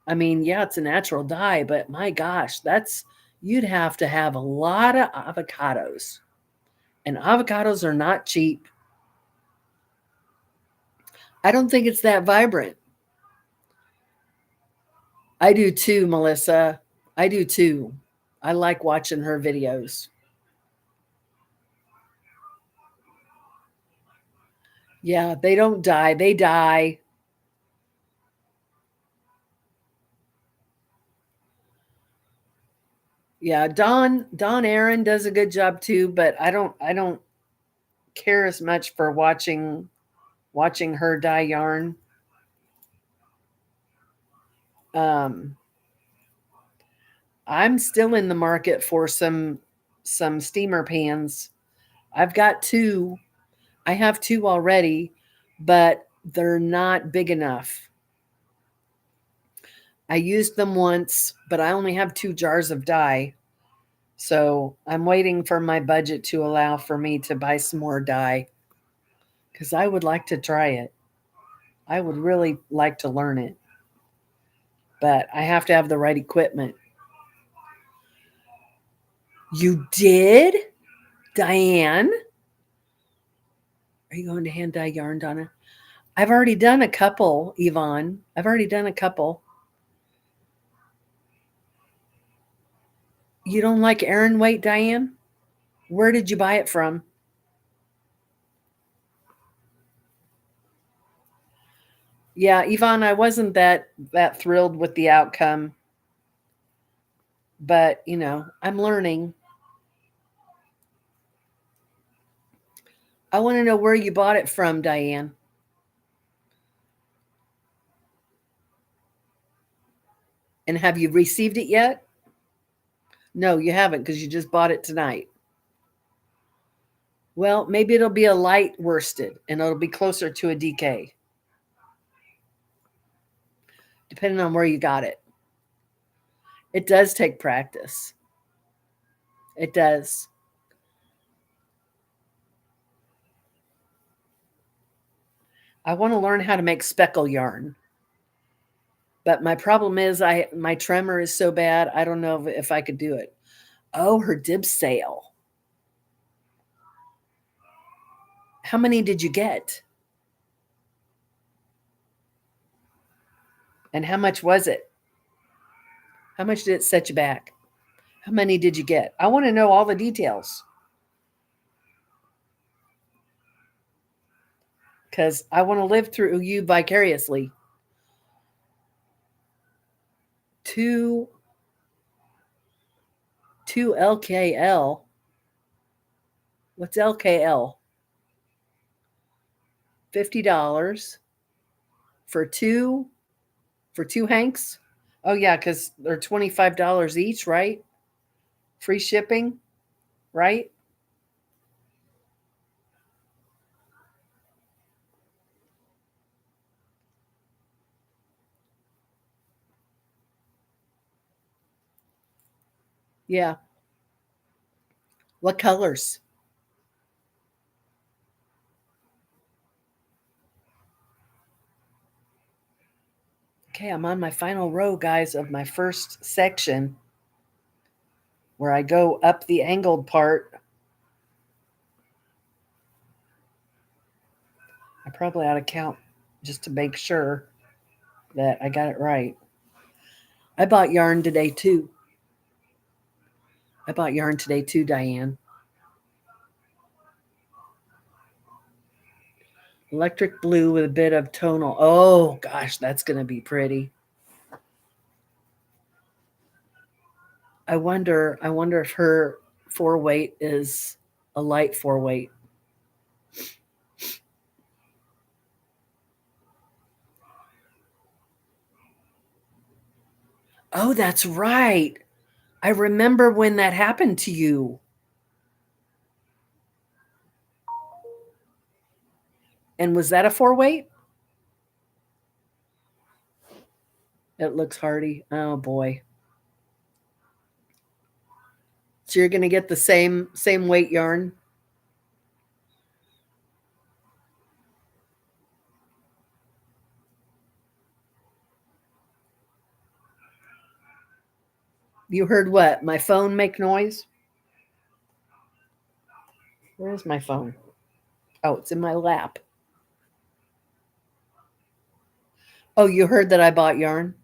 I mean, yeah, it's a natural dye, but my gosh, you'd have to have a lot of avocados. And avocados are not cheap. I don't think it's that vibrant. I do too, Melissa. I do too. I like watching her videos. Yeah, they don't die. They die. Yeah, Dawn Aaron does a good job too, but I don't care as much for watching her dye yarn. Um, I'm still in the market for some steamer pans. I've got two. I have two already, but they're not big enough. I used them once, but I only have 2 jars of dye. So I'm waiting for my budget to allow for me to buy some more dye because I would like to try it. I would really like to learn it, but I have to have the right equipment. You did? Diane? Are you going to hand dye yarn, Donna? I've already done a couple, Yvonne. I've already done a couple. You don't like Aran weight, Diane? Where did you buy it from? Yeah, Yvonne, I wasn't that thrilled with the outcome, but I'm learning. I want to know where you bought it from, Diane. And have you received it yet? No, you haven't because you just bought it tonight. Well, maybe it'll be a light worsted and it'll be closer to a DK, depending on where you got it. It does take practice. It does. I want to learn how to make speckle yarn. But my problem is my tremor is so bad, I don't know if I could do it. Oh, her dib sale. How many did you get? And how much was it? How much did it set you back? How many did you get? I want to know all the details. Because I want to live through you vicariously. Two LKL. What's LKL? $50 for two hanks. Oh yeah, because they're $25 each, right? Free shipping, right? Yeah. What colors? Okay, I'm on my final row, guys, of my first section where I go up the angled part. I probably ought to count just to make sure that I got it right. I bought yarn today too. Diane. Electric blue with a bit of tonal. Oh gosh, that's going to be pretty. I wonder if her 4-weight is a light 4-weight. Oh, that's right. I remember when that happened to you. And was that a 4-weight? It looks hardy. Oh boy. So you're going to get the same weight yarn? You heard what? My phone make noise? Where's my phone? Oh, it's in my lap. Oh, you heard that I bought yarn?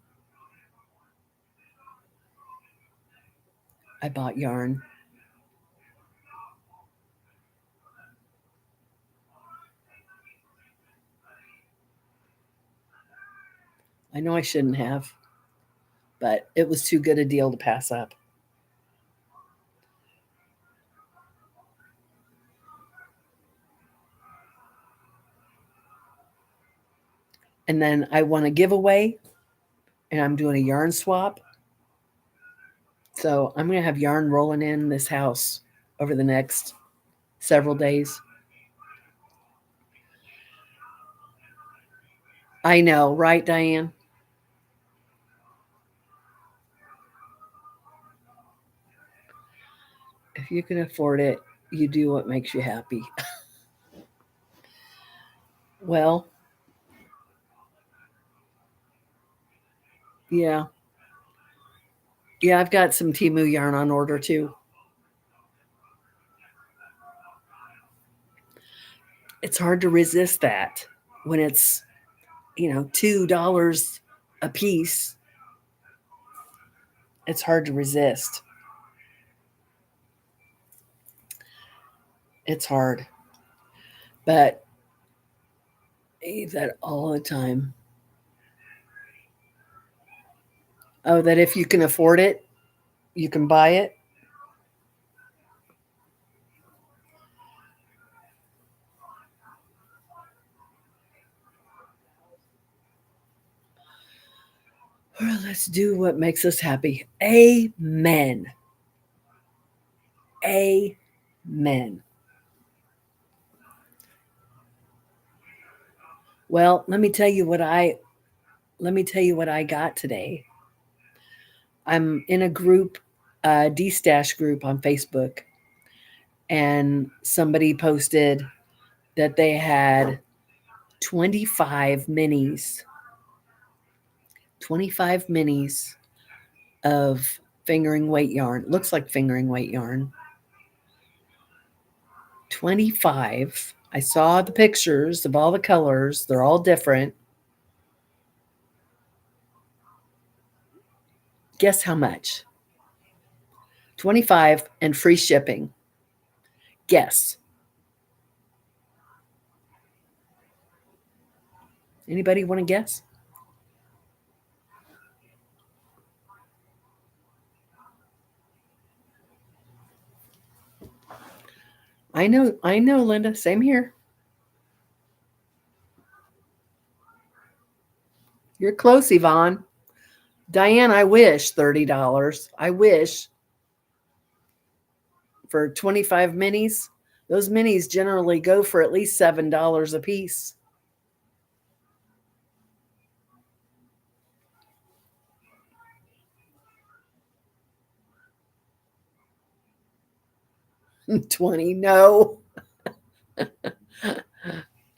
I bought yarn. I know I shouldn't have, but it was too good a deal to pass up. And then I won a giveaway, and I'm doing a yarn swap. So I'm going to have yarn rolling in this house over the next several days. I know, right, Diane? If you can afford it, you do what makes you happy. Well, yeah. Yeah, I've got some Temu yarn on order too. It's hard to resist that when it's, $2 a piece. It's hard to resist. It's hard. But I eat that all the time. Oh, that if you can afford it, you can buy it. Well, let's do what makes us happy. Amen. Amen. Well, let me tell you what I got today. I'm in a group, D-Stash group on Facebook, and somebody posted that they had 25 minis, 25 minis of fingering weight yarn. It looks like fingering weight yarn. 25. I saw the pictures of all the colors. They're all different. Guess how much? 25 and free shipping. Guess. Anybody want to guess? I know, Linda. Same here. You're close, Yvonne. Diane, I wish $30. I wish for 25 minis. Those minis generally go for at least $7 a piece. $20, no.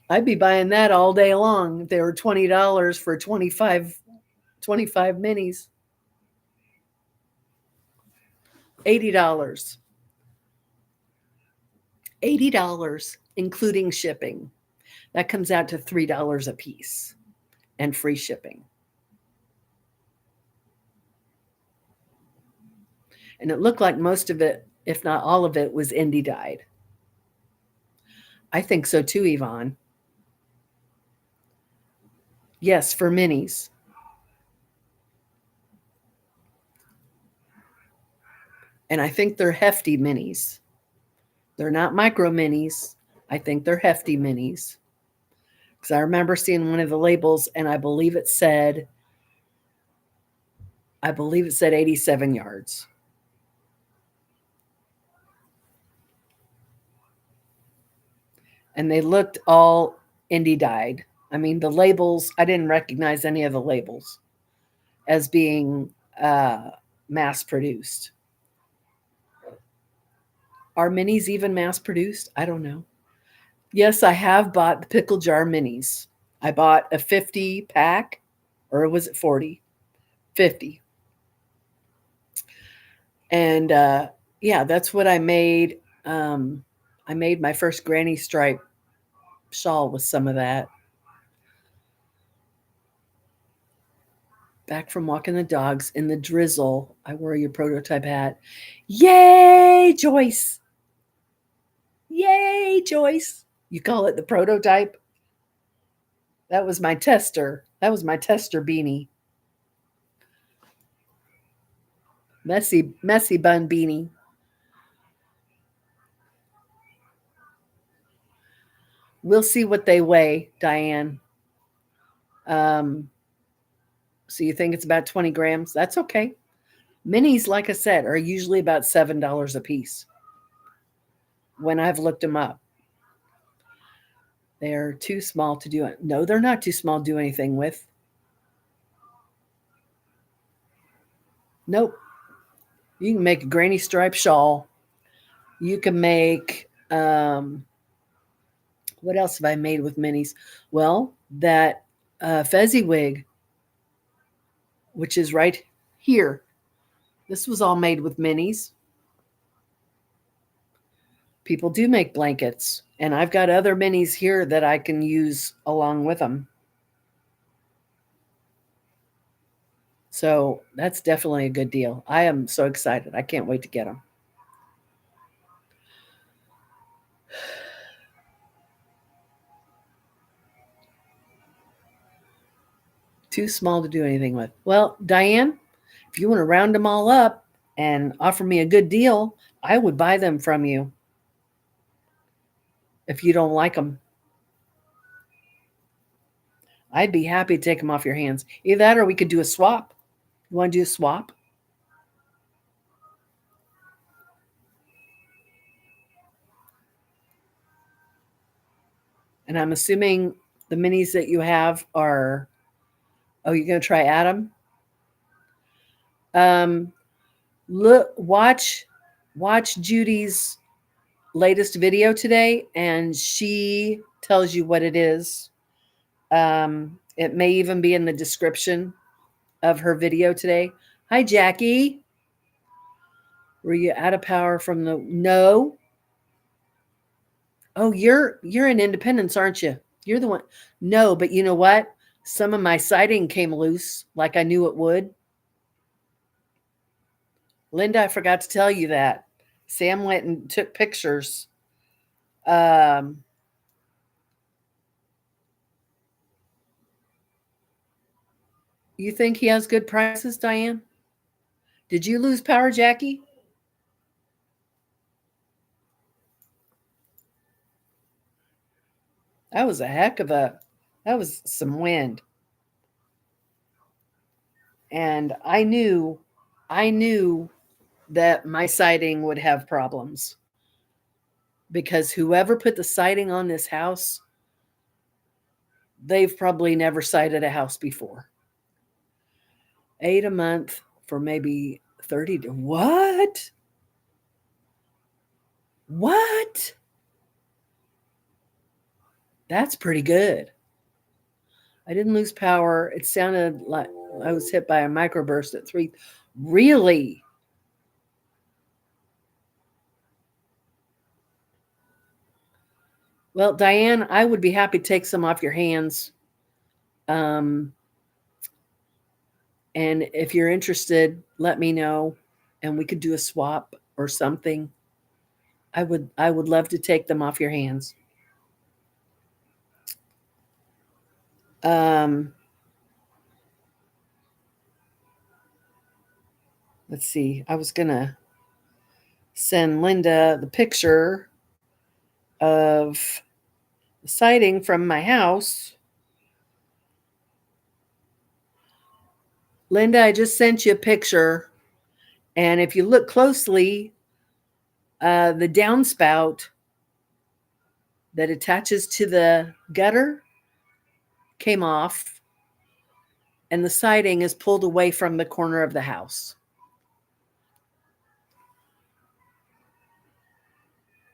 I'd be buying that all day long if they were $20 for 25 minis. $80. $80, including shipping. That comes out to $3 a piece and free shipping. And it looked like most of it, if not all of it, was indie dyed. I think so too, Yvonne. Yes, for minis. And I think they're hefty minis. They're not micro minis. I think they're hefty minis. Because I remember seeing one of the labels and I believe it said I believe it said 87 yards. And they looked all indie dyed. I mean, the labels, I didn't recognize any of the labels as being mass produced. Are minis even mass produced? I don't know. Yes, I have bought the pickle jar minis. I bought a 50 pack, or was it 40? 50. And yeah, that's what I made. I made my first granny stripe shawl with some of that. Back from walking the dogs in the drizzle. I wore your prototype hat. Yay, Joyce! Yay, Joyce! You call it the prototype? That was my tester. That was my tester beanie. Messy bun beanie. We'll see what they weigh, Diane. Um, so you think it's about 20 grams? That's okay. Minis, like I said, are usually about $7 a piece when I've looked them up. They're too small to do it. No, they're not too small to do anything with. Nope. You can make a granny stripe shawl. You can make, what else have I made with minis? Well, that Fezziwig, which is right here. This was all made with minis. People do make blankets, and I've got other minis here that I can use along with them. So that's definitely a good deal. I am so excited. I can't wait to get them. Too small to do anything with. Well, Diane, if you want to round them all up and offer me a good deal, I would buy them from you if you don't like them. I'd be happy to take them off your hands. Either that or we could do a swap. You want to do a swap? And I'm assuming the minis that you have are, oh, you're going to try Adam? Look, watch Judy's latest video today, and she tells you what it is. It may even be in the description of her video today. Hi, Jackie. Were you out of power from the? No. Oh, you're in Independence, aren't you? You're the one. No, but you know what? Some of my siding came loose, like I knew it would. Linda, I forgot to tell you that. Sam went and took pictures. You think he has good prices, Diane? Did you lose power, Jackie? That was a heck of a, that was some wind. And I knew that my siding would have problems because whoever put the siding on this house, they've probably never sided a house before. $8 a month for maybe 30 to what? What? That's pretty good. I didn't lose power. It sounded like I was hit by a microburst at 3. Really? Well, Diane, I would be happy to take some off your hands. And if you're interested, let me know and we could do a swap or something. I would love to take them off your hands. Let's see. I was going to send Linda the picture of the siding from my house. Linda, I just sent you a picture. And if you look closely, the downspout that attaches to the gutter came off, and the siding is pulled away from the corner of the house.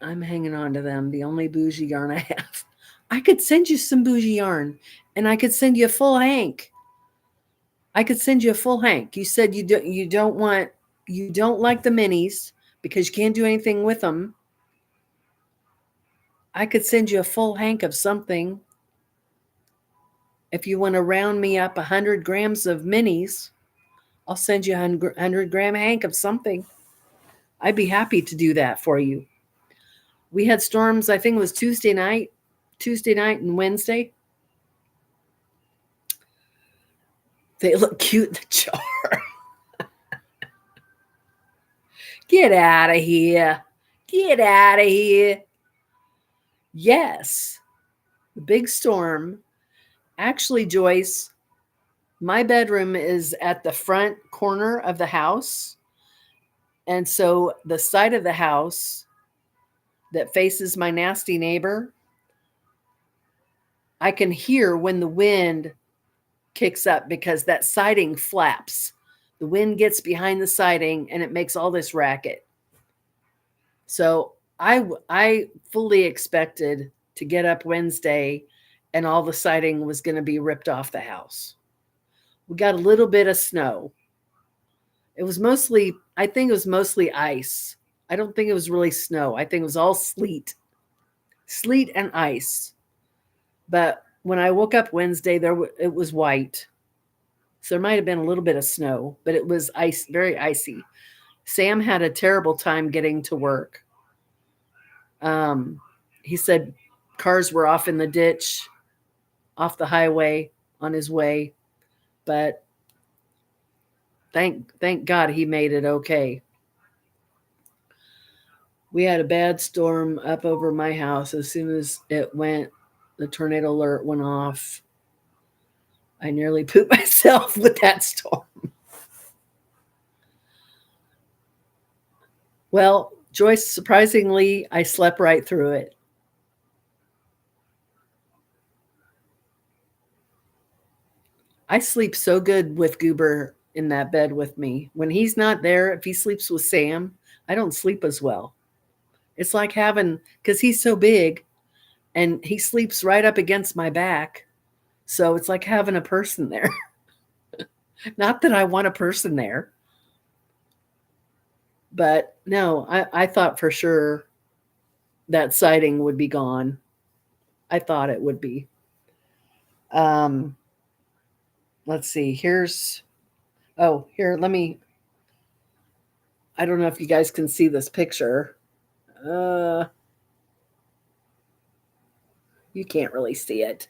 I'm hanging on to them, the only bougie yarn I have. I could send you some bougie yarn, and I could send you a full hank. I could send you a full hank. You said you don't like the minis because you can't do anything with them. I could send you a full hank of something. If you want to round me up 100 grams of minis, I'll send you a 100-gram hank of something. I'd be happy to do that for you. We had storms, I think it was Tuesday night and Wednesday. They look cute in the jar. Get out of here. Get out of here. Yes, the big storm. Actually, Joyce, my bedroom is at the front corner of the house. And so the side of the house that faces my nasty neighbor, I can hear when the wind kicks up because that siding flaps. The wind gets behind the siding and it makes all this racket. So I fully expected to get up Wednesday and all the siding was going to be ripped off the house. We got a little bit of snow. I think it was mostly ice. I don't think it was really snow. I think it was all sleet and ice. But when I woke up Wednesday, it was white. So there might have been a little bit of snow, but it was ice, very icy. Sam had a terrible time getting to work. He said cars were off in the ditch, off the highway on his way, but thank God he made it okay. We had a bad storm up over my house. As soon as the tornado alert went off. I nearly pooped myself with that storm. Well, Joyce, surprisingly, I slept right through it. I sleep so good with Goober in that bed with me. When he's not there, if he sleeps with Sam, I don't sleep as well. It's like because he's so big and he sleeps right up against my back. So it's like having a person there. Not that I want a person there. But no, I thought for sure that siding would be gone. I thought it would be. Let's see. Here, let me. I don't know if you guys can see this picture. You can't really see it.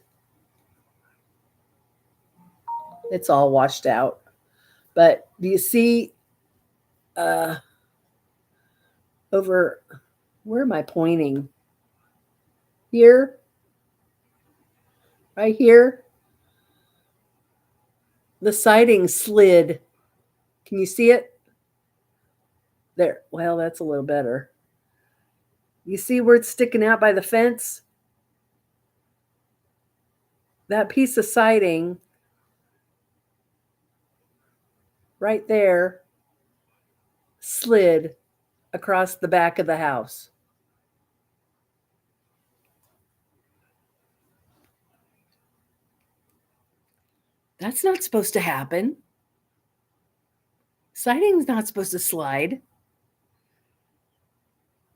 It's all washed out. But do you see over, where am I pointing? Here? Right here? The siding slid. Can you see it? There. Well, that's a little better. You see where it's sticking out by the fence? That piece of siding right there slid across the back of the house. That's not supposed to happen. Siding's not supposed to slide.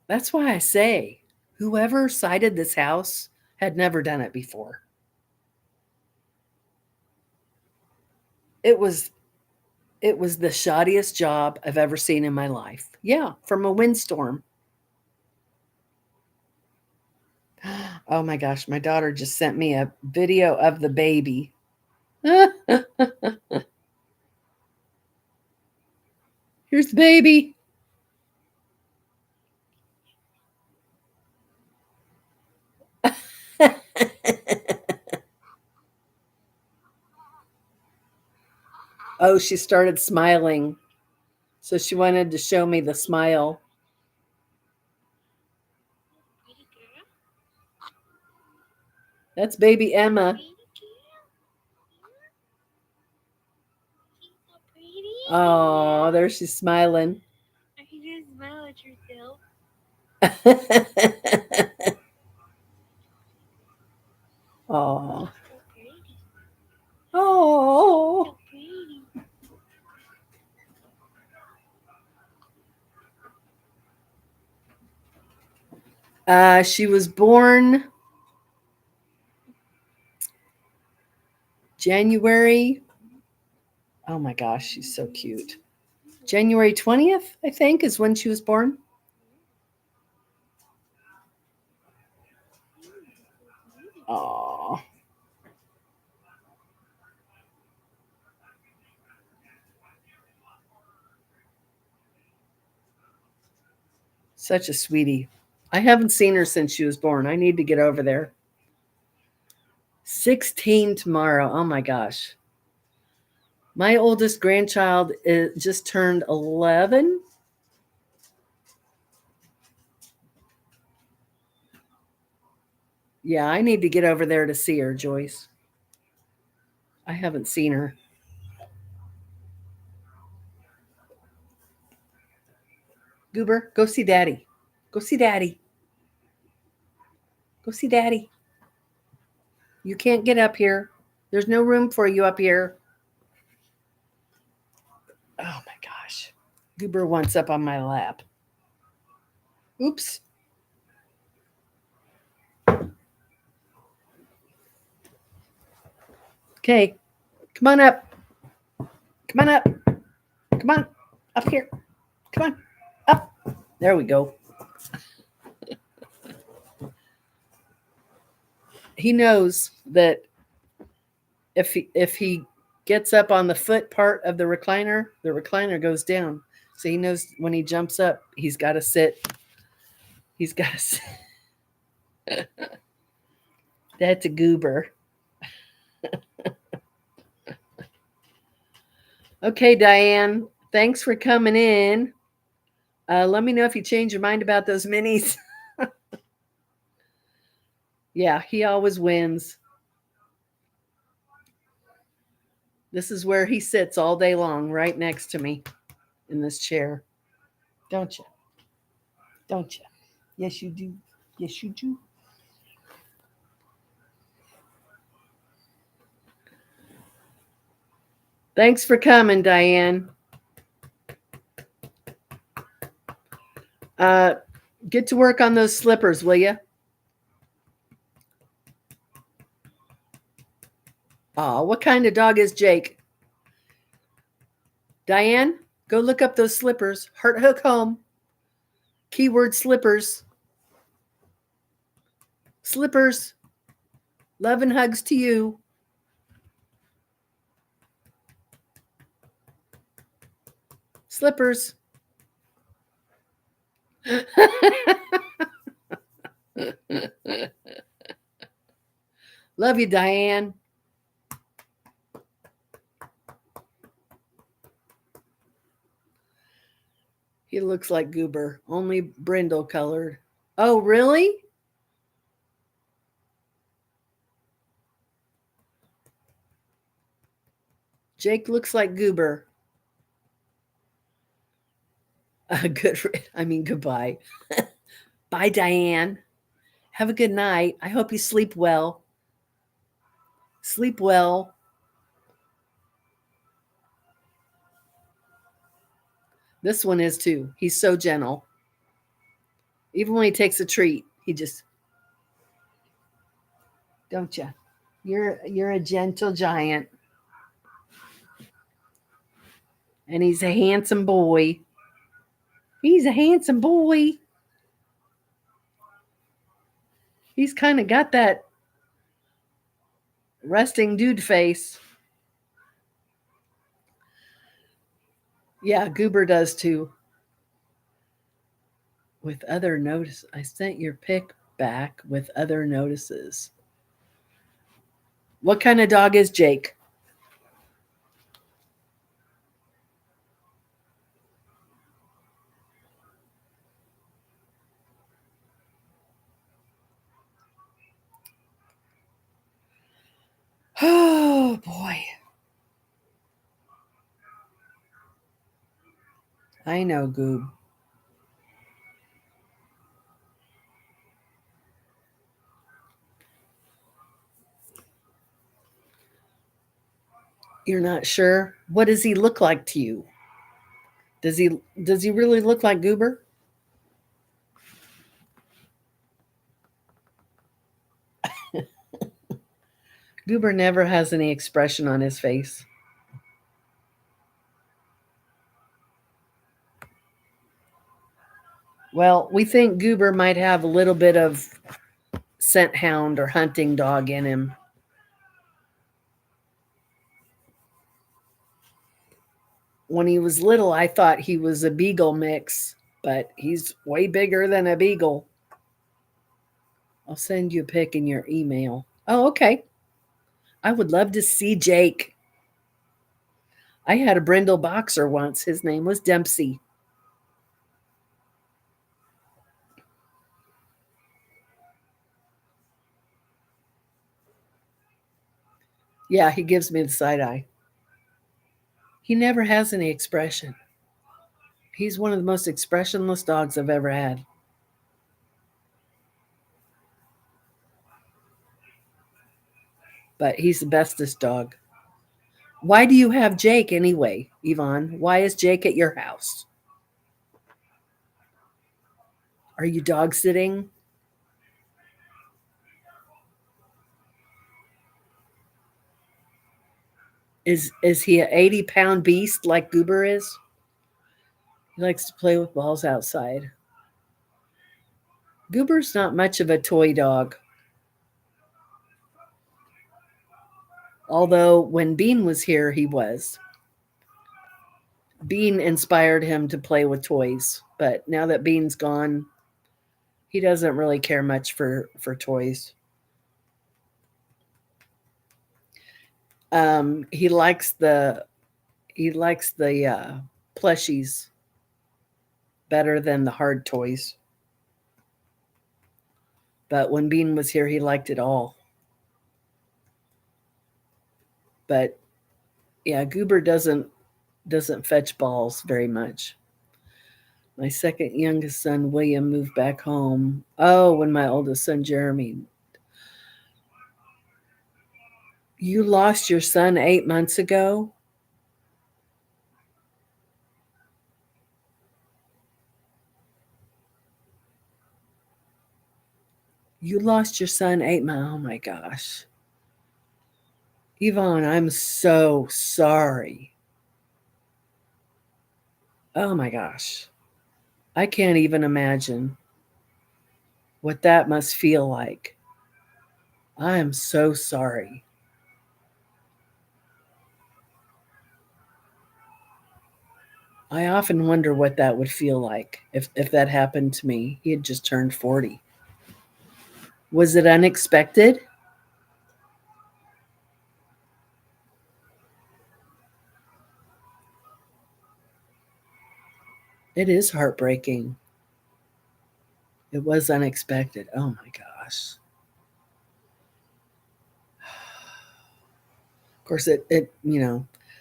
That's why I say whoever sided this house had never done it before. It was the shoddiest job I've ever seen in my life. Yeah, from a windstorm. Oh my gosh, my daughter just sent me a video of the baby. Here's the baby. Oh, she started smiling. So she wanted to show me the smile. That's baby Emma. Oh, there she's smiling. You just smile at yourself. Oh. Oh. She was born January. Oh my gosh, she's so cute. January 20th, I think, is when she was born. Oh. Such a sweetie. I haven't seen her since she was born. I need to get over there. 16 tomorrow. Oh my gosh. My oldest grandchild just turned 11. Yeah, I need to get over there to see her, Joyce. I haven't seen her. Goober, go see Daddy. Go see Daddy. Go see Daddy. You can't get up here. There's no room for you up here. Oh my gosh. Goober wants up on my lap. Oops. Okay. Come on up. Come on up. Come on. Up here. Come on. Up. There we go. He knows that if he gets up on the foot part of the recliner goes down. So he knows when he jumps up, he's got to sit. He's got to sit. That's a goober. Okay, Diane. Thanks for coming in. Let me know if you change your mind about those minis. Yeah, he always wins. This is where he sits all day long, right next to me in this chair. Don't you? Don't you? Yes, you do. Yes, you do. Thanks for coming, Diane. Get to work on those slippers, will you? Oh, what kind of dog is Jake? Diane, go look up those slippers. Heart hook home. Keyword slippers. Slippers. Love and hugs to you. Slippers. Love you, Diane. He looks like Goober, only brindle colored. Oh, really? Jake looks like Goober. Goodbye. Bye, Diane. Have a good night. I hope you sleep well. Sleep well. This one is too. He's so gentle. Even when he takes a treat, he just, don't you? You're a gentle giant. And he's a handsome boy. He's a handsome boy. He's kind of got that resting dude face. Yeah, Goober does too. With other notice, I sent your pic back with other notices. What kind of dog is Jake? I know, Goob. You're not sure? What does he look like to you? Does he does he really look like Goober? Goober never has any expression on his face. Well, we think Goober might have a little bit of scent hound or hunting dog in him. When he was little, I thought he was a beagle mix, but he's way bigger than a beagle. I'll send you a pic in your email. Oh, okay. I would love to see Jake. I had a brindle boxer once. His name was Dempsey. Yeah, he gives me the side eye. He never has any expression. He's one of the most expressionless dogs I've ever had. But he's the bestest dog. Why do you have Jake anyway, Yvonne? Why is Jake at your house? Are you dog sitting? Is he an 80-pound beast like Goober is? He likes to play with balls outside. Goober's not much of a toy dog. Although when Bean was here, he was. Bean inspired him to play with toys, but now that Bean's gone, he doesn't really care much for toys. He likes the plushies better than the hard toys. But when Bean was here, he liked it all. But yeah, Goober doesn't fetch balls very much. My second youngest son, William, moved back home. Oh, when my oldest son, Jeremy. You lost your son 8 months ago? You lost your son 8 months. Oh my gosh. Yvonne, I'm so sorry. Oh my gosh. I can't even imagine what that must feel like. I am so sorry. I often wonder what that would feel like if that happened to me. He had just turned 40. Was it unexpected? It is heartbreaking. It was unexpected. Oh my gosh. Of course, it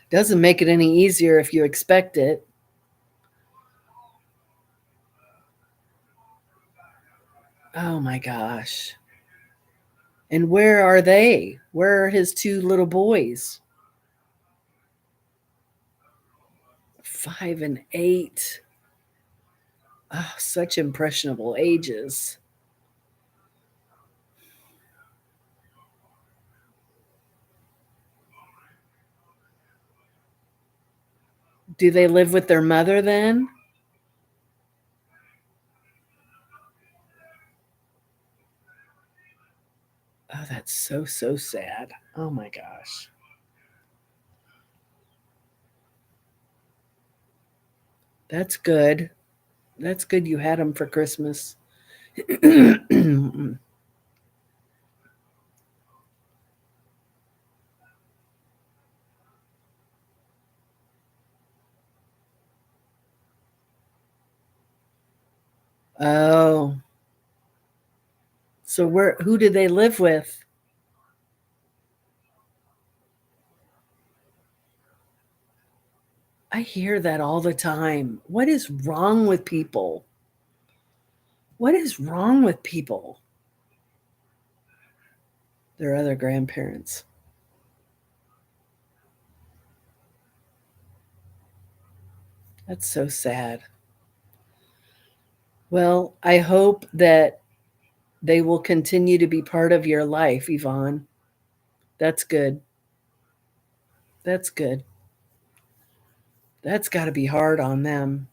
doesn't make it any easier if you expect it. Oh my gosh. And where are they? Where are his two little boys? 5 and 8. Oh, such impressionable ages. Do they live with their mother then? Oh, that's so sad. Oh my gosh. That's good. That's good you had them for Christmas. Oh. So who do they live with? I hear that all the time. What is wrong with people? What is wrong with people? Their other grandparents. That's so sad. Well, I hope that they will continue to be part of your life, Yvonne. That's good. That's good. That's got to be hard on them.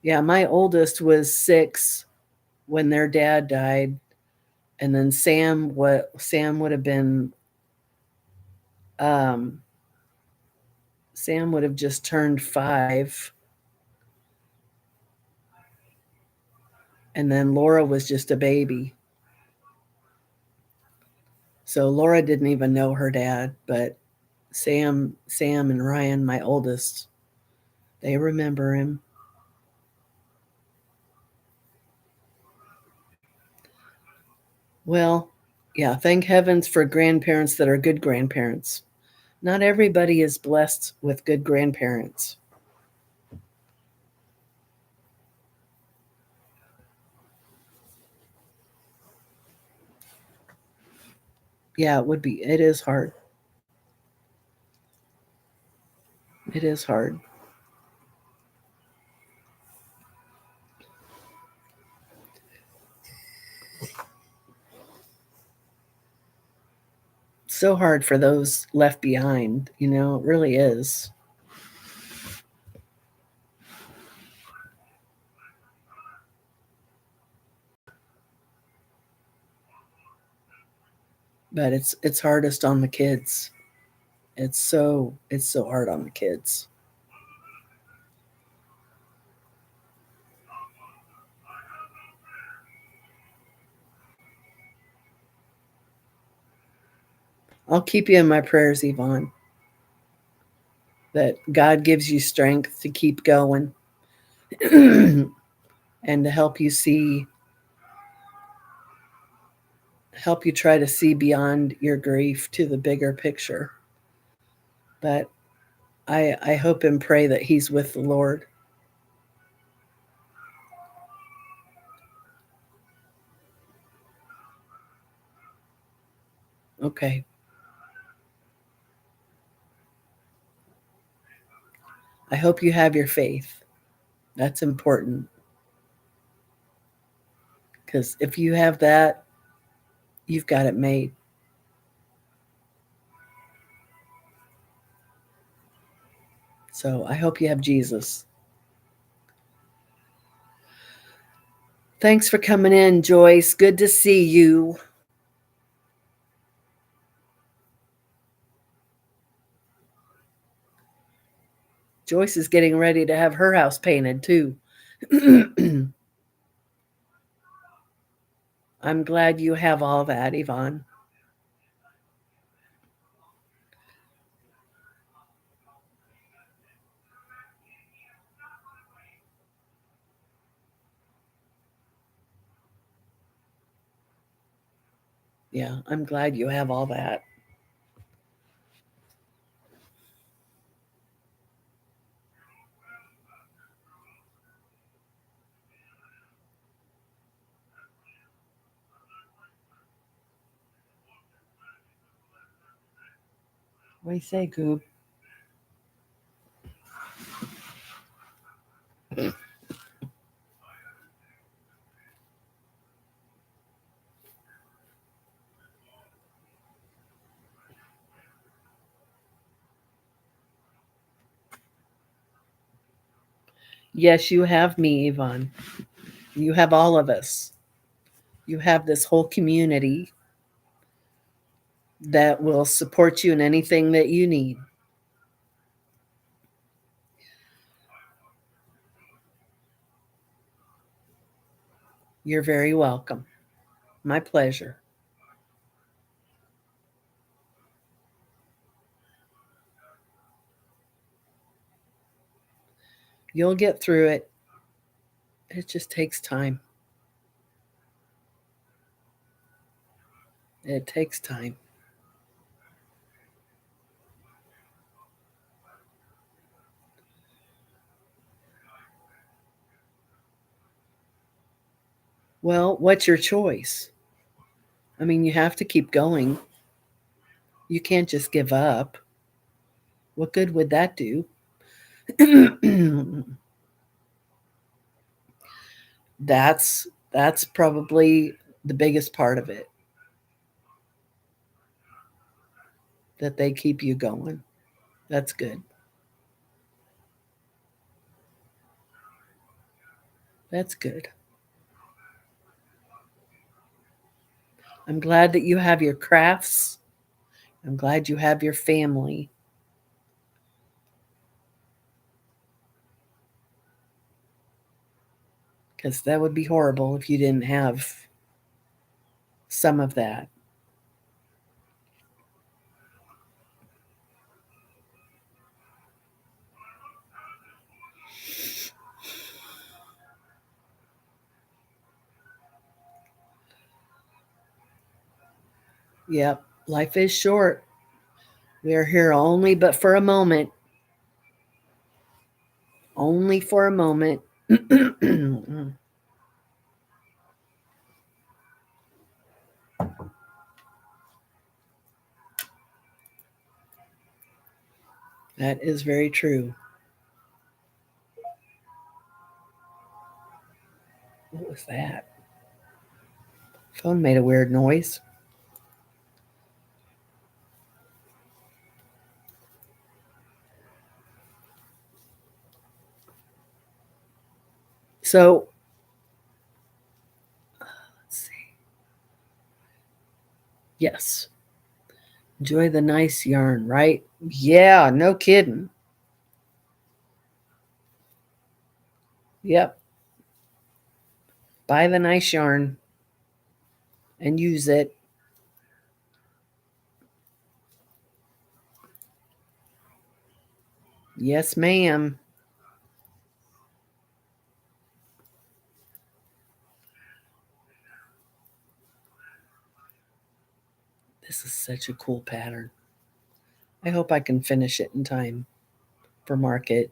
Yeah, my oldest was 6 when their dad died, and then Sam would have been um, Sam would have just turned 5, and then Laura was just a baby. So Laura didn't even know her dad, but Sam and Ryan, my oldest, they remember him. Well, yeah, thank heavens for grandparents that are good grandparents. Not everybody is blessed with good grandparents. Yeah, it would be. It is hard. It is hard. So hard for those left behind, it really is. But it's hardest on the kids. It's so hard on the kids. I'll keep you in my prayers, Yvonne, that God gives you strength to keep going and to help you try to see beyond your grief to the bigger picture. But I hope and pray that he's with the Lord. Okay. I hope you have your faith. That's important because if you have that, you've got it made. So I hope you have Jesus. Thanks for coming in, Joyce. Good to see you. Joyce is getting ready to have her house painted too. I'm glad you have all that, Yvonne. Yeah, I'm glad you have all that. What do you say, Goob? Yes, you have me, Yvonne. You have all of us. You have this whole community that will support you in anything that you need. You're very welcome. My pleasure. You'll get through it. It just takes time. It takes time. Well, what's your choice? I mean, you have to keep going. You can't just give up. What good would that do? that's probably the biggest part of it, that they keep you going. That's good. That's good. I'm glad that you have your crafts. I'm glad you have your family. Because that would be horrible if you didn't have some of that. Yep, life is short. We are here only but for a moment. Only for a moment. That is very true. What was that? Phone made a weird noise. So, let's see. Yes. Enjoy the nice yarn, right? Yeah, no kidding. Yep. Buy the nice yarn and use it. Yes, ma'am. This is such a cool pattern. I hope I can finish it in time for market.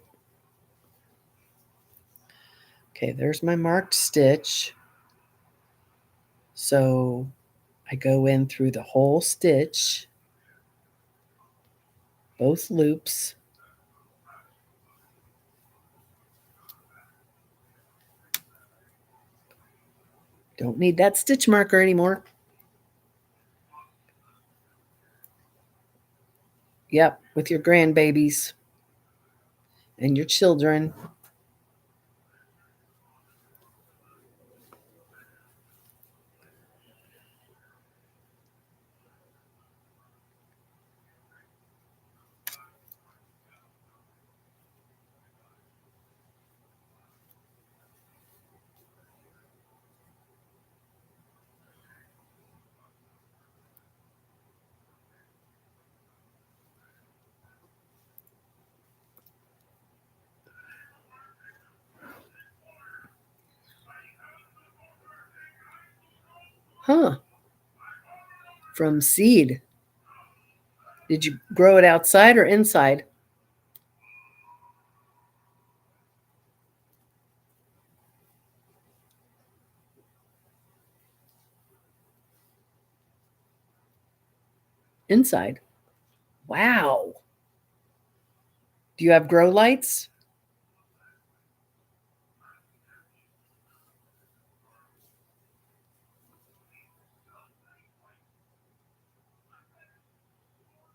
Okay, there's my marked stitch. So I go in through the whole stitch, both loops. Don't need that stitch marker anymore. Yep, with your grandbabies and your children. Huh, from seed. Did you grow it outside or inside? Inside. Wow. Do you have grow lights?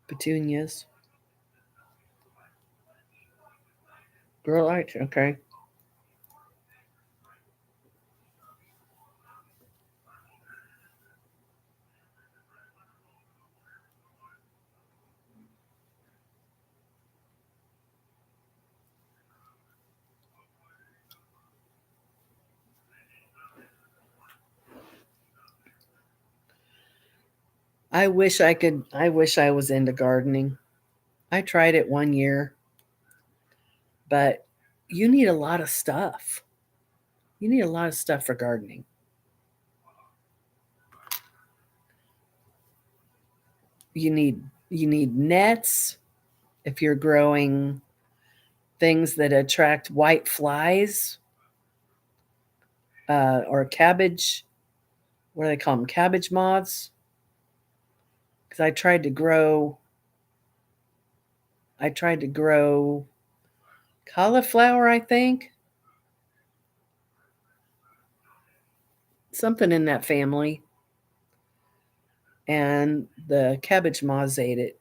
Petunias. Grow lights, okay. I wish I was into gardening. I tried it one year, but you need a lot of stuff. You need a lot of stuff for gardening. you need you need nets if you're growing things that attract white flies, or cabbage. What do they call them? Cabbage moths. Because I tried to grow cauliflower, I think, something in that family, and the cabbage moths ate it.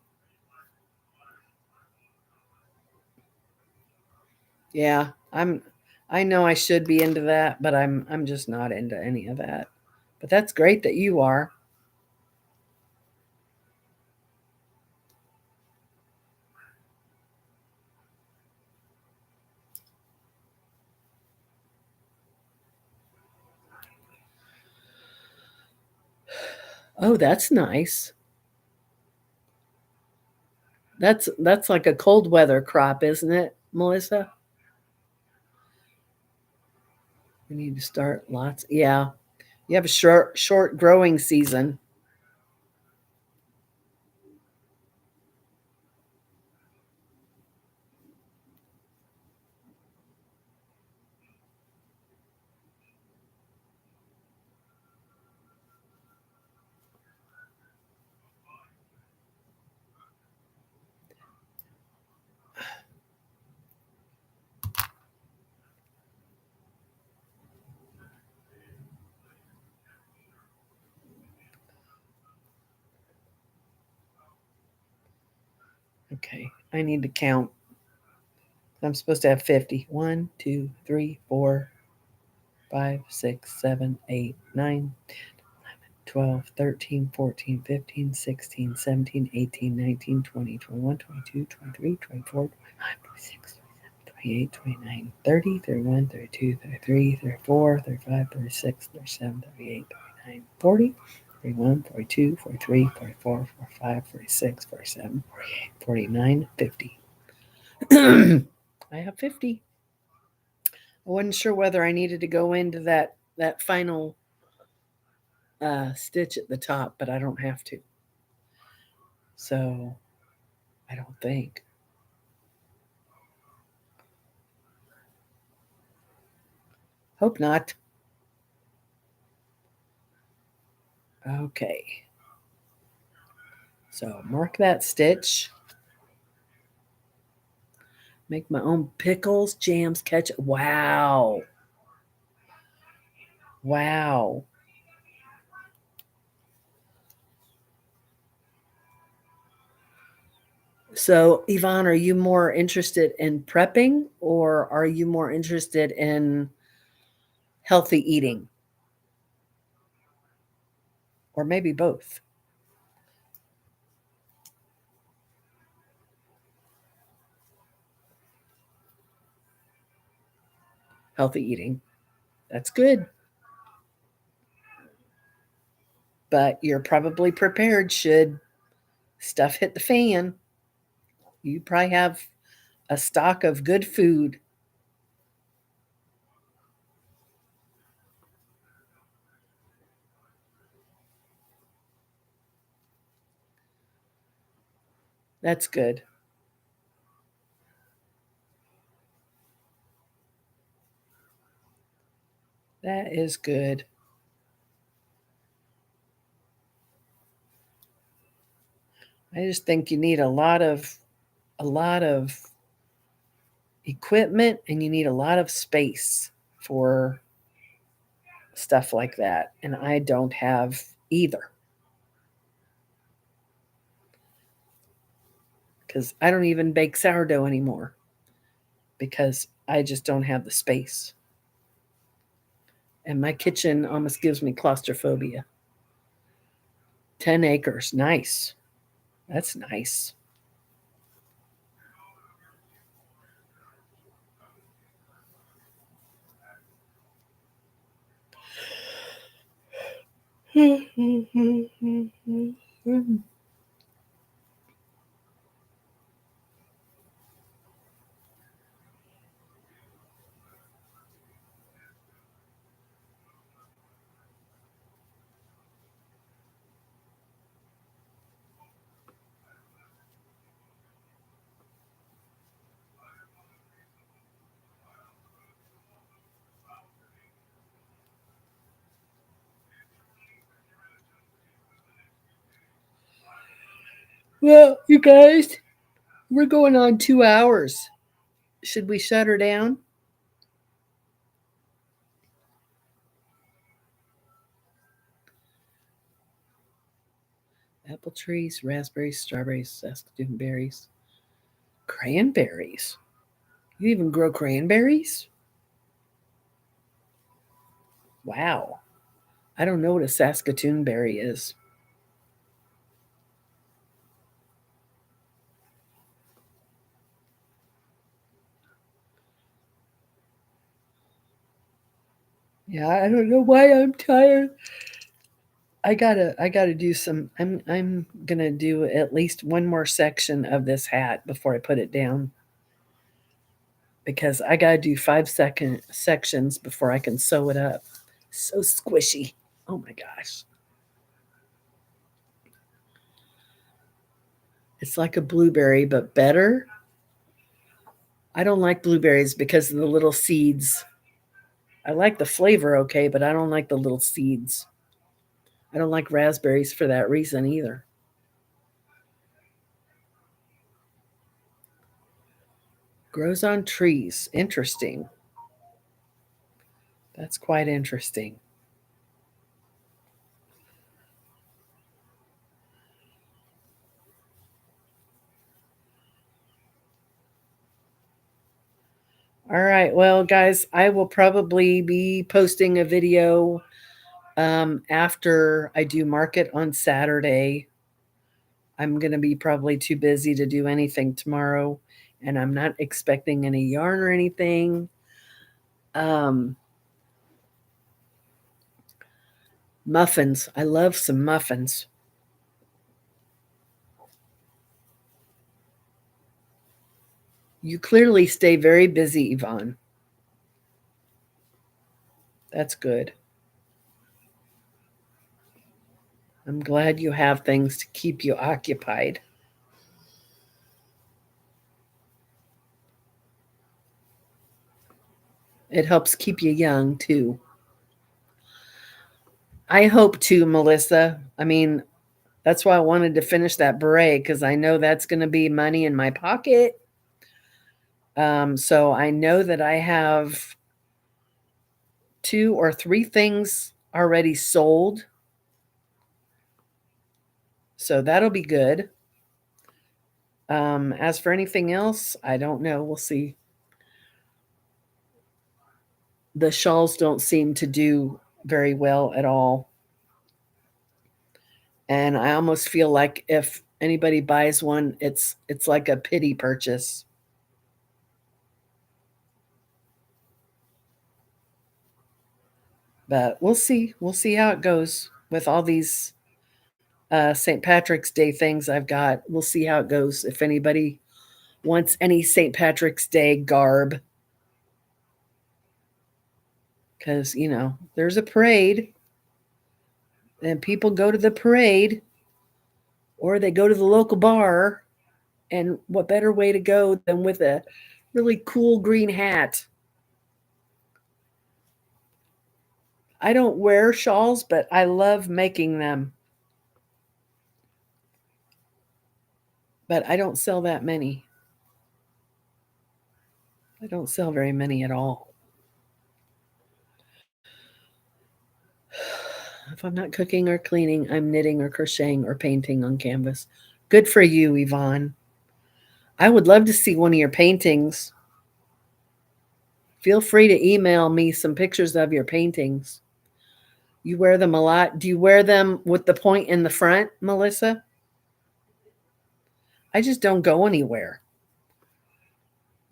Yeah, I know I should be into that, but I'm just not into any of that. But that's great that you are. Oh, that's nice. That's like a cold weather crop, isn't it, Melissa? We need to start lots. Yeah, you have a short growing season. Okay, I need to count. I'm supposed to have 50. 1, 2, 3, 4, 5, 6, 7, 8, 9, 12, 13, 14, 15, 16, 17, 18, 19, 20, 21, 22, 23, 24, 25, 26, 27, 28, 29, 30, 31, 32, 33, 34, 35, 36, 37, 38, 39, 40, 41, 42, 43, 44, 45, 46, 47, 48, 49, 50. I have 50. I wasn't sure whether I needed to go into that final stitch at the top, but I don't have to. So I don't think. Hope not. Okay. So mark that stitch. Make my own pickles, jams, ketchup. Wow. Wow. So, Yvonne, are you more interested in prepping or are you more interested in healthy eating? Or maybe both? Healthy eating. That's good. But you're probably prepared should stuff hit the fan. You probably have a stock of good food. That's good. That is good. I just think you need a lot of equipment and you need a lot of space for stuff like that. And I don't have either because I don't even bake sourdough anymore because I just don't have the space. And my kitchen almost gives me claustrophobia. 10 acres. Nice. That's nice. Well, you guys, we're going on 2 hours. Should we shut her down? Apple trees, raspberries, strawberries, Saskatoon berries, cranberries. You even grow cranberries? Wow. I don't know what a Saskatoon berry is. Yeah, I don't know why I'm tired. I gotta do some. I'm gonna do at least one more section of this hat before I put it down because I gotta do 5 second sections before I can sew it up. So squishy. Oh my gosh. It's like a blueberry, but better. I don't like blueberries because of the little seeds. I like the flavor okay, but I don't like the little seeds. I don't like raspberries for that reason either. Grows on trees. Interesting. That's quite interesting. All right. Well, guys, I will probably be posting a video after I do market on Saturday. I'm going to be probably too busy to do anything tomorrow, and I'm not expecting any yarn or anything. Um, Muffins. I love some muffins. You clearly stay very busy, Yvonne. That's good. I'm glad you have things to keep you occupied. It helps keep you young, too. I hope to, Melissa. I mean, that's why I wanted to finish that beret because I know that's going to be money in my pocket. So I know that I have 2 or 3 things already sold. So that'll be good. As for anything else, I don't know. We'll see. The shawls don't seem to do very well at all. And I almost feel like if anybody buys one, it's like a pity purchase. But we'll see. We'll see how it goes with all these St. Patrick's Day things I've got. We'll see how it goes. If anybody wants any St. Patrick's Day garb, because, there's a parade and people go to the parade or they go to the local bar. And what better way to go than with a really cool green hat? I don't wear shawls, but I love making them. But I don't sell that many. I don't sell very many at all. If I'm not cooking or cleaning, I'm knitting or crocheting or painting on canvas. Good for you, Yvonne. I would love to see one of your paintings. Feel free to email me some pictures of your paintings. You wear them a lot. Do you wear them with the point in the front, Melissa? I just don't go anywhere.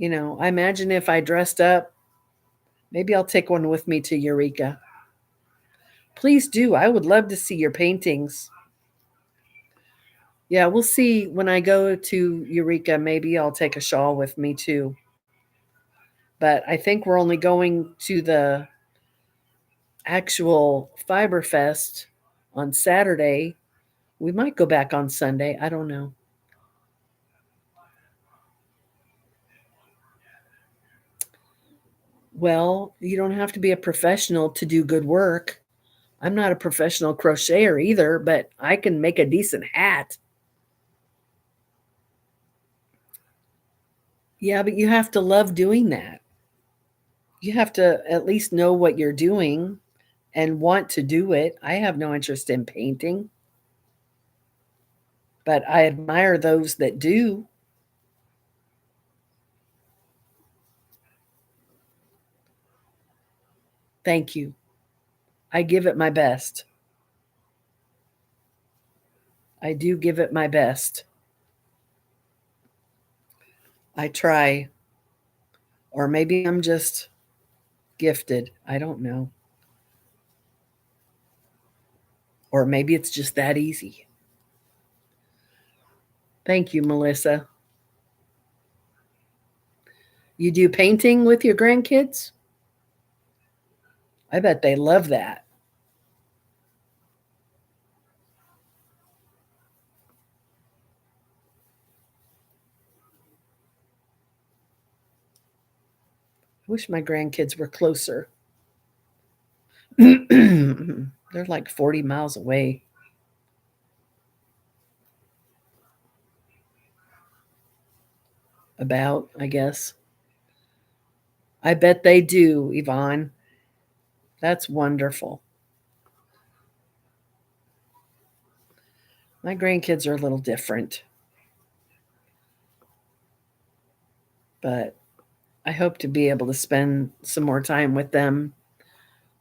I imagine if I dressed up, maybe I'll take one with me to Eureka. Please do. I would love to see your paintings. Yeah, we'll see when I go to Eureka. Maybe I'll take a shawl with me too. But I think we're only going to the actual Fiber Fest on Saturday. We might go back on Sunday. I don't know. Well, you don't have to be a professional to do good work. I'm not a professional crocheter either, but I can make a decent hat. Yeah, but you have to love doing that. You have to at least know what you're doing and want to do it. I have no interest in painting, but I admire those that do. Thank you. I give it my best. I do give it my best. I try. Or maybe I'm just gifted. I don't know. Or maybe it's just that easy. Thank you, Melissa. You do painting with your grandkids? I bet they love that. I wish my grandkids were closer. They're like 40 miles away. About, I guess. I bet they do, Yvonne. That's wonderful. My grandkids are a little different, but I hope to be able to spend some more time with them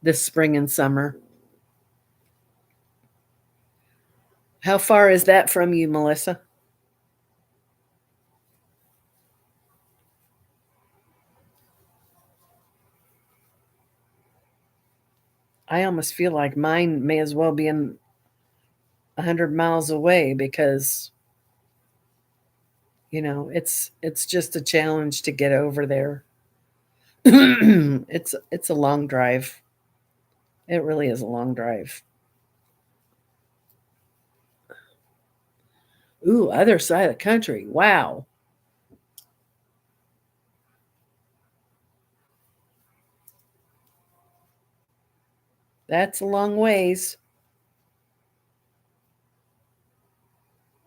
this spring and summer. How far is that from you, Melissa? I almost feel like mine may as well be in 100 miles away because it's just a challenge to get over there. It's a long drive. It really is a long drive. Ooh, other side of the country. Wow. That's a long ways.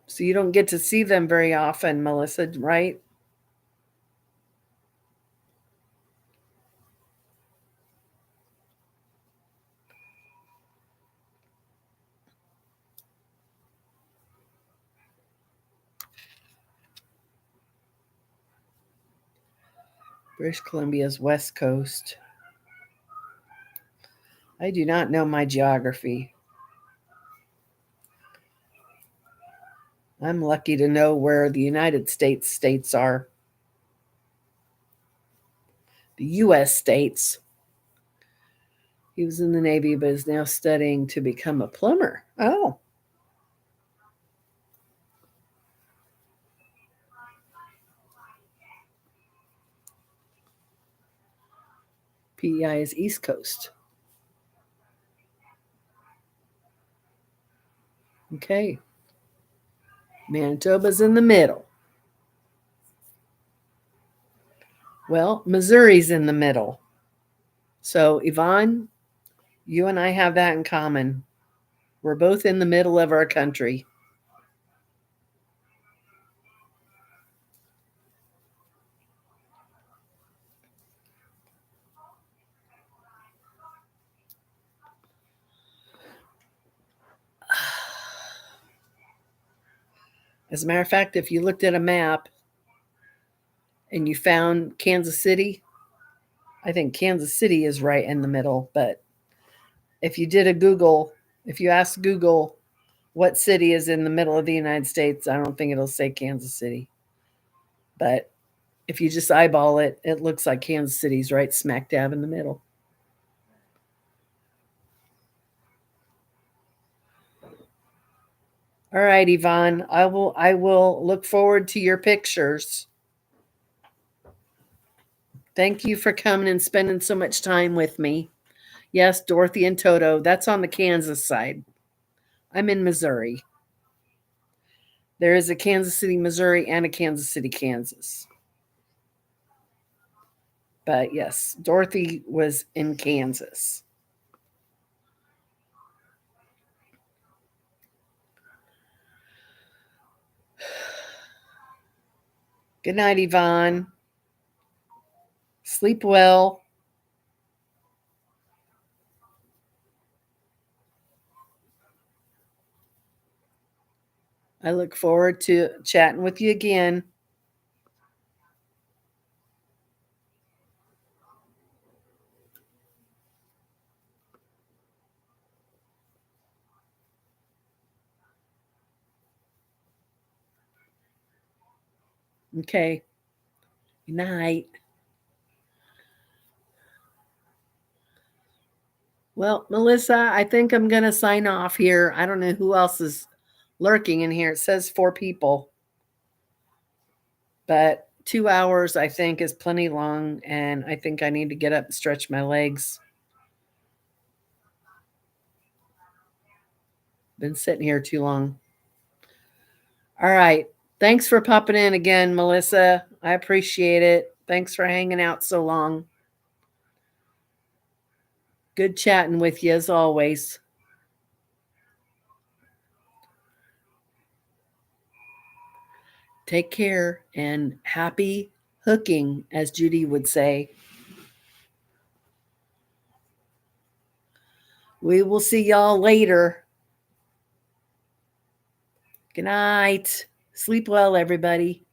So you don't get to see them very often, Melissa, right? British Columbia's west coast. I do not know my geography. I'm lucky to know where the United States states are. The U.S. states. He was in the Navy but is now studying to become a plumber. Oh. PEI is East Coast. Okay. Manitoba's in the middle. Well, Missouri's in the middle. So, Yvonne, you and I have that in common. We're both in the middle of our country. As a matter of fact, if you looked at a map and you found Kansas City, I think Kansas City is right in the middle. But if you did a Google, if you ask Google what city is in the middle of the United States, I don't think it'll say Kansas City. But if you just eyeball it, it looks like Kansas City's right smack dab in the middle. All right, Yvonne, I will look forward to your pictures. Thank you for coming and spending so much time with me. Yes, Dorothy and Toto, that's on the Kansas side. I'm in Missouri. There is a Kansas City, Missouri, and a Kansas City, Kansas. But yes, Dorothy was in Kansas. Good night, Yvonne. Sleep well. I look forward to chatting with you again. Okay. Good night. Well, Melissa, I think I'm going to sign off here. I don't know who else is lurking in here. It says 4 people, but 2 hours I think is plenty long, and I think I need to get up and stretch my legs. Been sitting here too long. All right. Thanks for popping in again, Melissa. I appreciate it. Thanks for hanging out so long. Good chatting with you as always. Take care and happy hooking, as Judy would say. We will see y'all later. Good night. Sleep well, everybody.